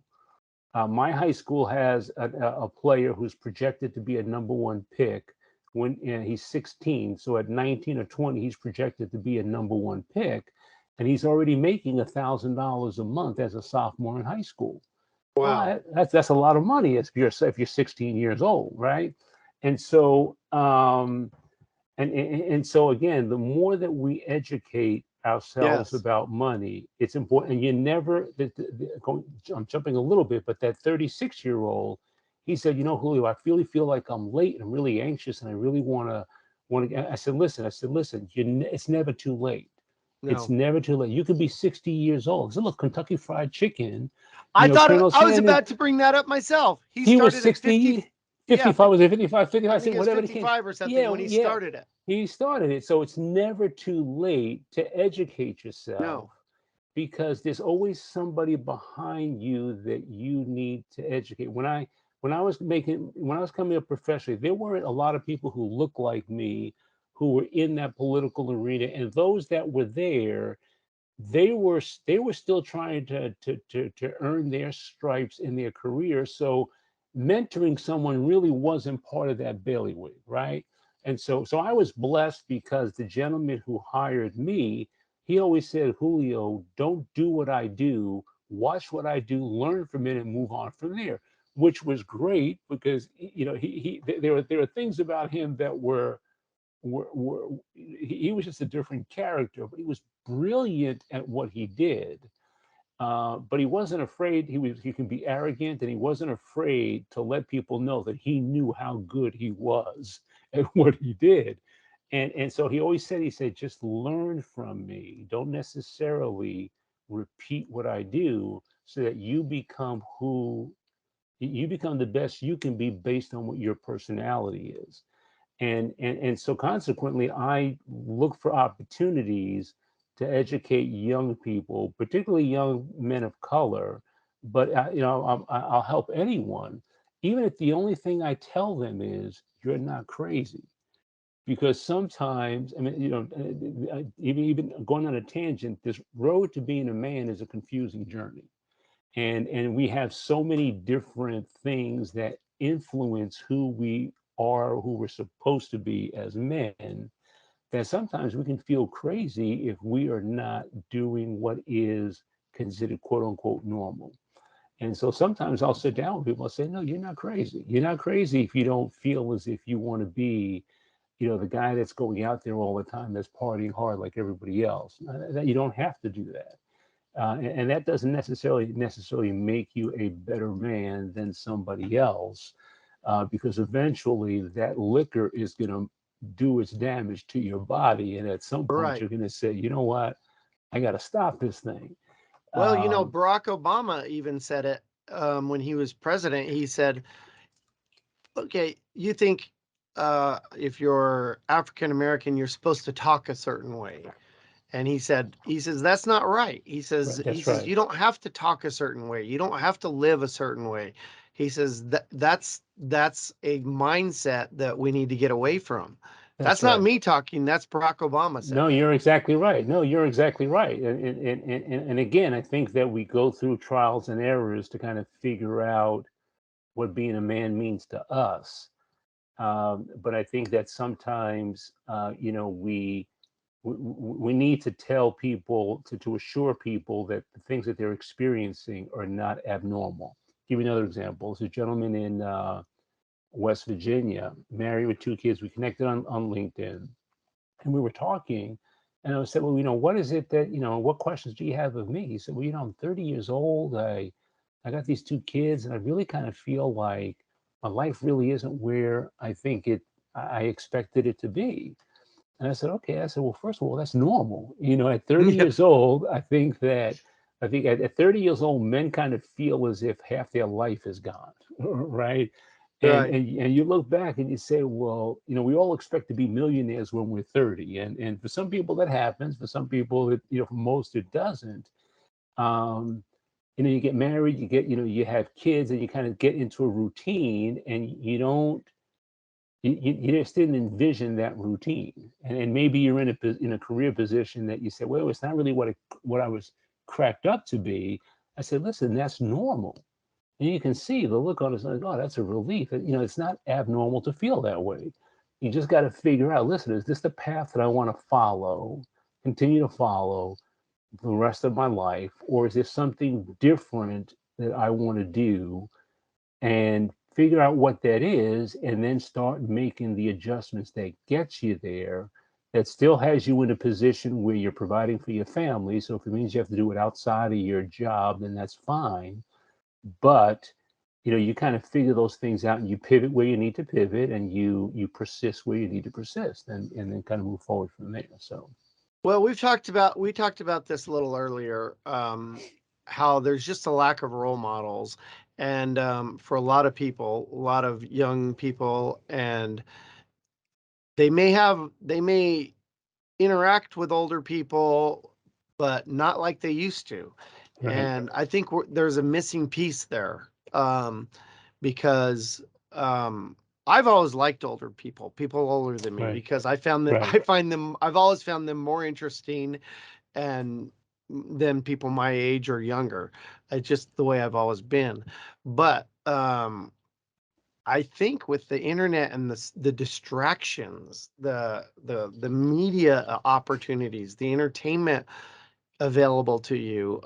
My high school has a player who's projected to be a number one pick when he's 16. So at 19 or 20, he's projected to be a number one pick, and he's already making $1,000 a month as a sophomore in high school. Well,
Wow.
that's a lot of money if you're 16 years old, right? And so and so again, the more that we educate ourselves
Yes.
about money, it's important. And you never, I'm jumping a little bit, but that 36-year-old, he said, Julio, I really feel like I'm late and I'm really anxious and I really want to. I said, listen, it's never too late. It's
No.
never too late. You could be 60 years old. I said, look, Kentucky Fried Chicken,
I thought
Colonel
I was
Sanders,
about to bring that up myself. He
he was
started at 50.
60,
Yeah,
55, was it 55,
I
55,
think it was
whatever the case.
55 or something
Yeah,
when he
yeah.
started it.
He started it. So it's never too late to educate yourself,
No.
because there's always somebody behind you that you need to educate. When I was coming up professionally, there weren't a lot of people who looked like me who were in that political arena, and those that were there, they were still trying to earn their stripes in their career. So mentoring someone really wasn't part of that bailiwick, right? And so I was blessed, because the gentleman who hired me, he always said, Julio, don't do what I do, watch what I do, learn from it, and move on from there. Which was great, because there are things about him that he was just a different character, but he was brilliant at what he did. But he wasn't afraid. He can be arrogant, and he wasn't afraid to let people know that he knew how good he was at what he did. And so he said, just learn from me. Don't necessarily repeat what I do, so that you become the best you can be based on what your personality is. And so consequently, I look for opportunities to educate young people, particularly young men of color. But I'll help anyone, even if the only thing I tell them is, you're not crazy. Because sometimes, I mean, even going on a tangent, this road to being a man is a confusing journey, and we have so many different things that influence who we are, who we're supposed to be as men, that sometimes we can feel crazy if we are not doing what is considered quote unquote normal. And so sometimes I'll sit down with people and say, no, you're not crazy. You're not crazy if you don't feel as if you want to be, the guy that's going out there all the time, that's partying hard like everybody else. That you don't have to do that. And that doesn't necessarily make you a better man than somebody else, because eventually that liquor is going to do its damage to your body, and at some point
Right.
you're going to say, you know what, I got to stop this thing.
Well,
Um,
Barack Obama even said it when he was president. He said, okay, you think if you're African American, you're supposed to talk a certain way. And he says, that's not right.
right,
He
that's
says,
right.
you don't have to talk a certain way. You don't have to live a certain way. He says that's a mindset that we need to get away from.
That's
That's not
right.
me talking. That's Barack Obama
No,
said that.
you're exactly right. No, you're exactly right. And again, I think that we go through trials and errors to kind of figure out what being a man means to us. But I think that sometimes, we need to tell people, to assure people that the things that they're experiencing are not abnormal. Give you another example. There's a gentleman in West Virginia, married with two kids. We connected on LinkedIn, and we were talking. And I said, well, what is it that, what questions do you have of me? He said, well, I'm 30 years old. I got these two kids, and I really kind of feel like my life really isn't where I expected it to be. And I said, okay. I said, well, first of all, that's normal. At 30
Yeah,
years old, I think at 30 years old, men kind of feel as if half their life is gone, right? And,
right.
and and you look back and you say, well, we all expect to be millionaires when we're 30, and for some people that happens. For some people, for most it doesn't. Um, you get married, you have kids, and you kind of get into a routine, and you just didn't envision that routine, and maybe you're in a career position that you say, well, it's not really what I was cracked up to be. I said, listen, that's normal, and you can see the look on his face. Oh, that's a relief. It's not abnormal to feel that way. You just got to figure out, listen, is this the path that I want to follow, continue to follow the rest of my life, or is there something different that I want to do? And figure out what that is, and then start making the adjustments that gets you there, that still has you in a position where you're providing for your family. So if it means you have to do it outside of your job, then that's fine. But you kind of figure those things out, and you pivot where you need to pivot, and you persist where you need to persist, and then kind of move forward from there. So
Well, we talked about this a little earlier, how there's just a lack of role models, and for a lot of people, a lot of young people, and they may interact with older people, but not like they used to.
right,
And I think there's a missing piece there, because um, I've always liked older people, people older than me,
right,
because
right,
I've always found them more interesting and than people my age or younger. It's just the way I've always been. But I think with the internet and the distractions, the media opportunities, the entertainment available to you,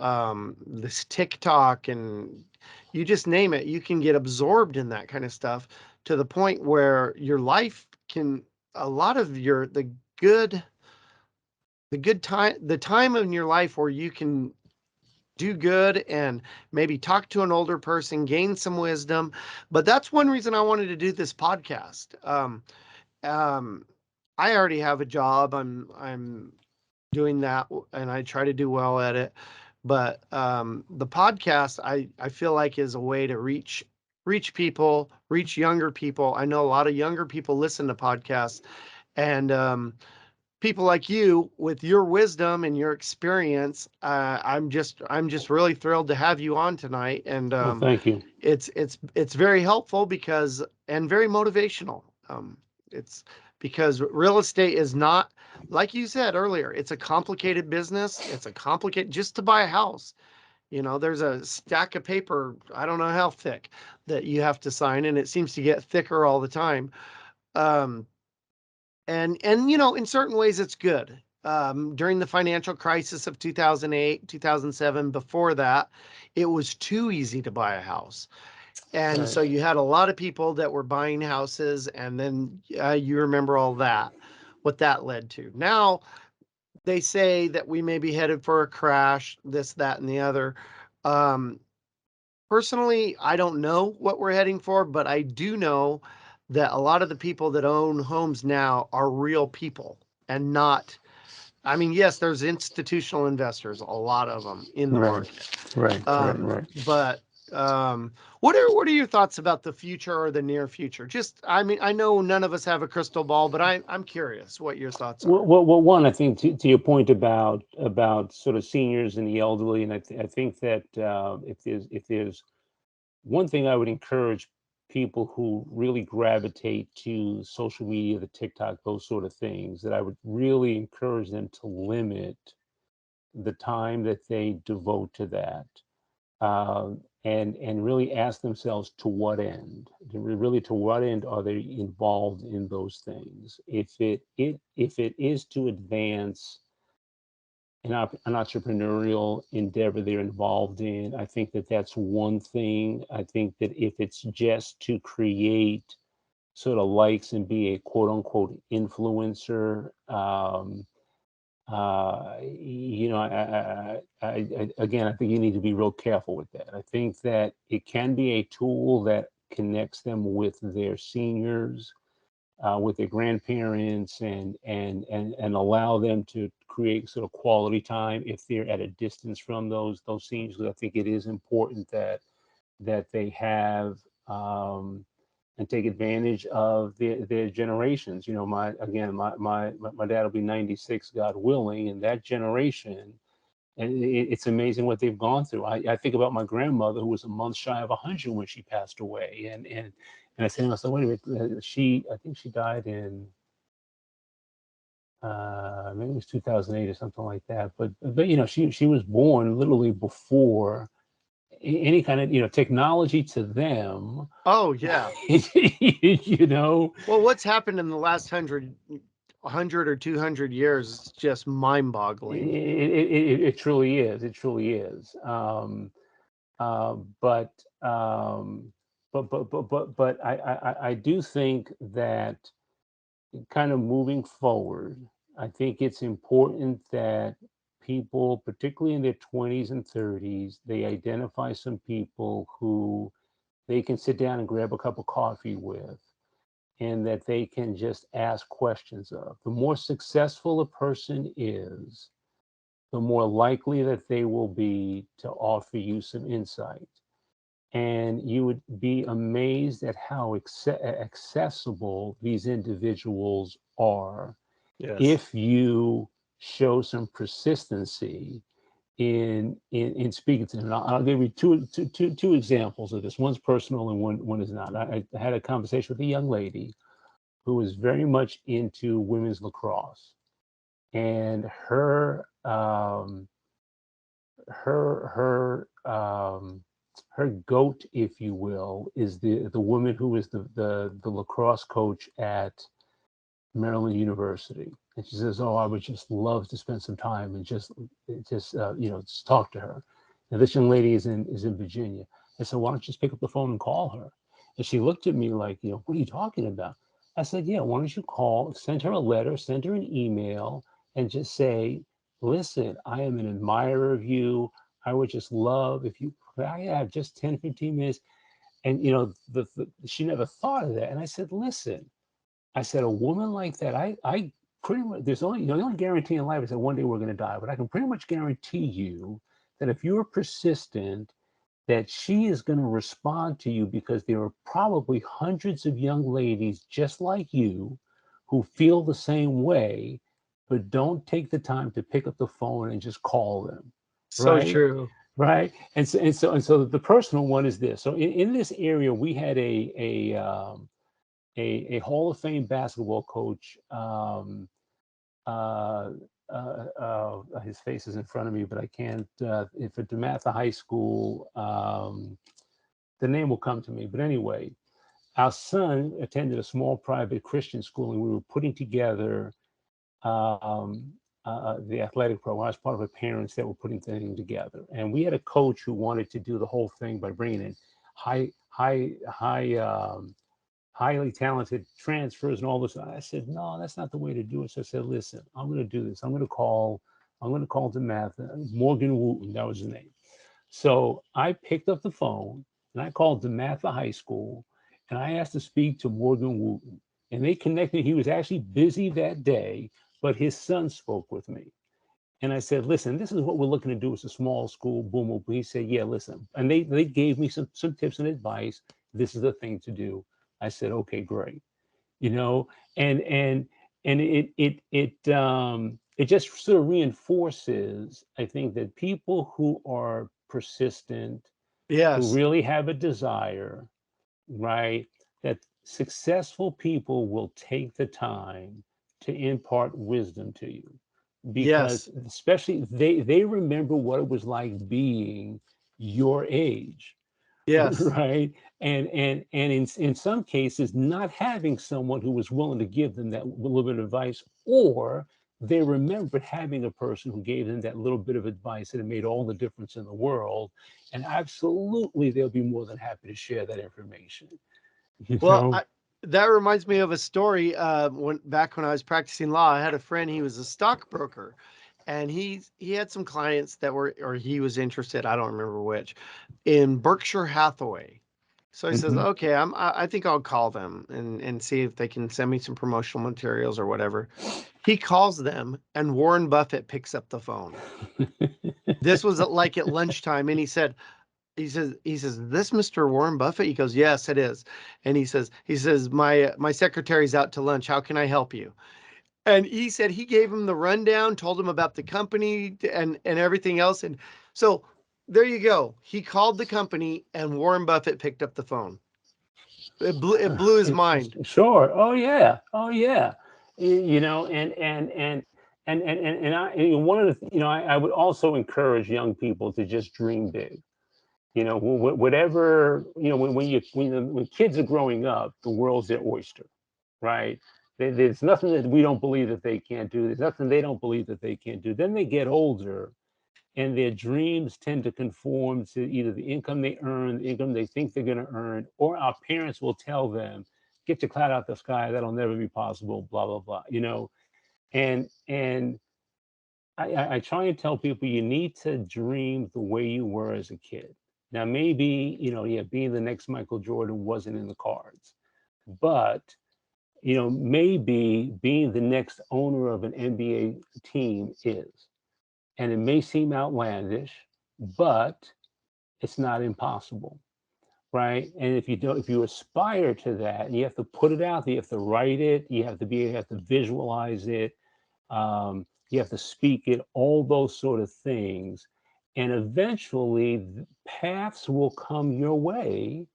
this TikTok, and you just name it, you can get absorbed in that kind of stuff to the point where your life can, a lot of good the time in your life where you can do good and maybe talk to an older person, gain some wisdom. But that's one reason I wanted to do this podcast. Um, I already have a job. I'm doing that and I try to do well at it. But the podcast I feel like is a way to reach people, reach younger people. I know a lot of younger people listen to podcasts, and people like you with your wisdom and your experience. I'm just really thrilled to have you on tonight, and
Well, thank you.
it's very helpful because and very motivational. It's because real estate is not, like you said earlier, it's a complicated business. It's a complicated just to buy a house. There's a stack of paper, I don't know how thick, that you have to sign, and it seems to get thicker all the time. Um, and in certain ways it's good. During the financial crisis of 2008, 2007, before that, it was too easy to buy a house. And
Right.
so you had a lot of people that were buying houses, and then you remember all that, what that led to. Now they say that we may be headed for a crash, this, that, and the other. Um, Personally, I don't know what we're heading for, but I do know that a lot of the people that own homes now are real people and not, I mean, yes, there's institutional investors, a lot of them in the
Right.
market.
Right. Right. Right.
But what are your thoughts about the future or the near future? Just, I mean, I know none of us have a crystal ball, but I'm curious what your thoughts are.
Well, one, I think to your point about sort of seniors and the elderly, and I think that if there's one thing I would encourage people who really gravitate to social media, the TikTok, those sort of things, that I would really encourage them to limit the time that they devote to that, and really ask themselves to what end, really to what end are they involved in those things. If it is to advance an entrepreneurial endeavor they're involved in, I think that that's one thing. I think that if it's just to create sort of likes and be a quote unquote influencer, again, I think you need to be real careful with that. I think that it can be a tool that connects them with their seniors, with their grandparents, and allow them to create sort of quality time if they're at a distance from those seniors. Because I think it is important that they have, and take advantage of their generations. My dad will be 96, God willing, and that generation, and it's amazing what they've gone through. I think about my grandmother, who was a month shy of 100 when she passed away, and I said to myself, wait a minute, I think she died in, maybe it was 2008 or something like that. But she was born literally before any kind of technology to them.
Oh, yeah.
you know,
Well, what's happened in the last 100 or 200 years is just mind
it,
boggling.
it, it, it truly is. It truly is. Uh, but um, but I do think that kind of moving forward, I think it's important that people, particularly in their 20s and 30s, they identify some people who they can sit down and grab a cup of coffee with, and that they can just ask questions of. The more successful a person is, the more likely that they will be to offer you some insight. And you would be amazed at how accessible these individuals are
Yes.
if you show some persistency in speaking to them. And I'll give you two examples of this. One's personal and one is not. I had a conversation with a young lady who was very much into women's lacrosse, and her goat, if you will, is the woman who is the lacrosse coach at Maryland University. And she says, "Oh, I would just love to spend some time and just talk to her." Now, this young lady is in Virginia. I said, "Why don't you just pick up the phone and call her?" And she looked at me like, "What are you talking about?" I said, "Yeah, why don't you call, send her a letter, send her an email, and just say, 'Listen, I am an admirer of you. I would just love if you I have just 10, 15 minutes." And she never thought of that. And I said, "Listen, I said, a woman like that, I pretty much, there's only, the only guarantee in life is that one day we're going to die, but I can pretty much guarantee you that if you're persistent, that she is going to respond to you, because there are probably hundreds of young ladies just like you who feel the same way, but don't take the time to pick up the phone and just call them,
So
right?
true.
Right. And so the personal one is this. So in this area, we had a Hall of Fame basketball coach. Uh, his face is in front of me, but I can't. If at DeMatha High School, the name will come to me. But anyway, our son attended a small private Christian school, and we were putting together the athletic program. I was part of the parents that were putting things together, and we had a coach who wanted to do the whole thing by bringing in high, high, high. Highly talented transfers and all this. I said, no, that's not the way to do it. So I said, listen, I'm going to do this. I'm going to call DeMatha, Morgan Wooten, that was his name. So I picked up the phone and I called DeMatha High School and I asked to speak to Morgan Wooten. And they connected. He was actually busy that day, but his son spoke with me. And I said, listen, this is what we're looking to do. It's a small school, boom, boom. He said, yeah, listen. And they gave me some tips and advice. This is the thing to do. I said, okay, great. You know, and it just sort of reinforces, I think, that people who are persistent, who
Yes.
really have a desire, right, that successful people will take the time to impart wisdom to you, because
Yes.
especially they remember what it was like being your age.
Yes.
Right. And in some cases not having someone who was willing to give them that little bit of advice, or they remembered having a person who gave them that little bit of advice, and it made all the difference in the world. And absolutely they'll be more than happy to share that information. you
Well,
know
that reminds me of a story. When I was practicing law, I had a friend. He was a stockbroker, and he had some clients that were, or he was interested. I don't remember which, in Berkshire Hathaway. So he says,
hmm
"Okay, I think I'll call them and see if they can send me some promotional materials or whatever." He calls them, and Warren Buffett picks up the phone. This was like at lunchtime, and he says, this Mr. Warren Buffett? He goes, yes, it is. And he says, my secretary's out to lunch. How can I help you? And he said he gave him the rundown, told him about the company and everything else. And so there you go. He called the company and Warren Buffett picked up the phone. It blew his mind.
Sure. Oh yeah. Oh yeah. You know, one of the, I would also encourage young people to just dream big. Whatever, when kids are growing up, the world's their oyster, right? There's nothing that we don't believe that they can't do. There's nothing they don't believe that they can't do. Then they get older, and their dreams tend to conform to either the income they earn, the income they think they're going to earn, or our parents will tell them, "Get your clout out the sky. That'll never be possible." Blah blah blah. And I try and tell people you need to dream the way you were as a kid. Now, maybe, yeah, being the next Michael Jordan wasn't in the cards, but, maybe being the next owner of an NBA team is. And it may seem outlandish, but it's not impossible, right? And if you aspire to that, you have to put it out there, you have to write it, you have to visualize it, you have to speak it, all those sort of things. And eventually, paths will come your way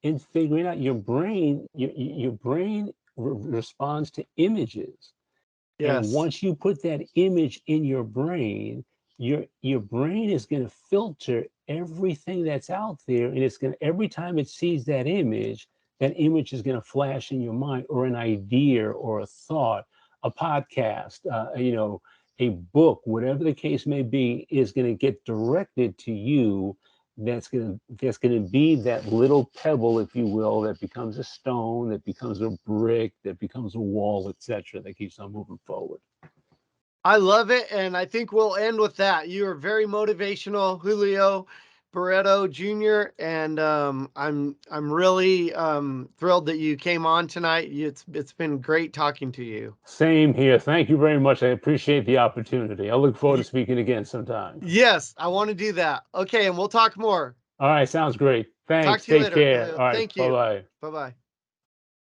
in figuring out. Your brain responds to images, and
Yes.
once you put that image in your brain, your brain is going to filter everything that's out there, and it's going to, every time it sees that image is going to flash in your mind, or an idea or a thought, a podcast, a book, whatever the case may be, is going to get directed to you. That's going to be that little pebble, if you will, that becomes a stone, that becomes a brick, that becomes a wall, etc., that keeps on moving forward.
I love it. And I think we'll end with that. You are very motivational, Julio. Barreto Jr. And I'm really thrilled that you came on tonight. It's been great talking to you.
Same here. Thank you very much. I appreciate the opportunity. I look forward to
Y-
speaking again sometime.
yes, I want to do that. Okay, and we'll talk more.
All right, sounds great.
Talk
Thanks.
to you
Take
later,
care.
Julio.
All right,
Thank you.
bye-bye.
Bye bye.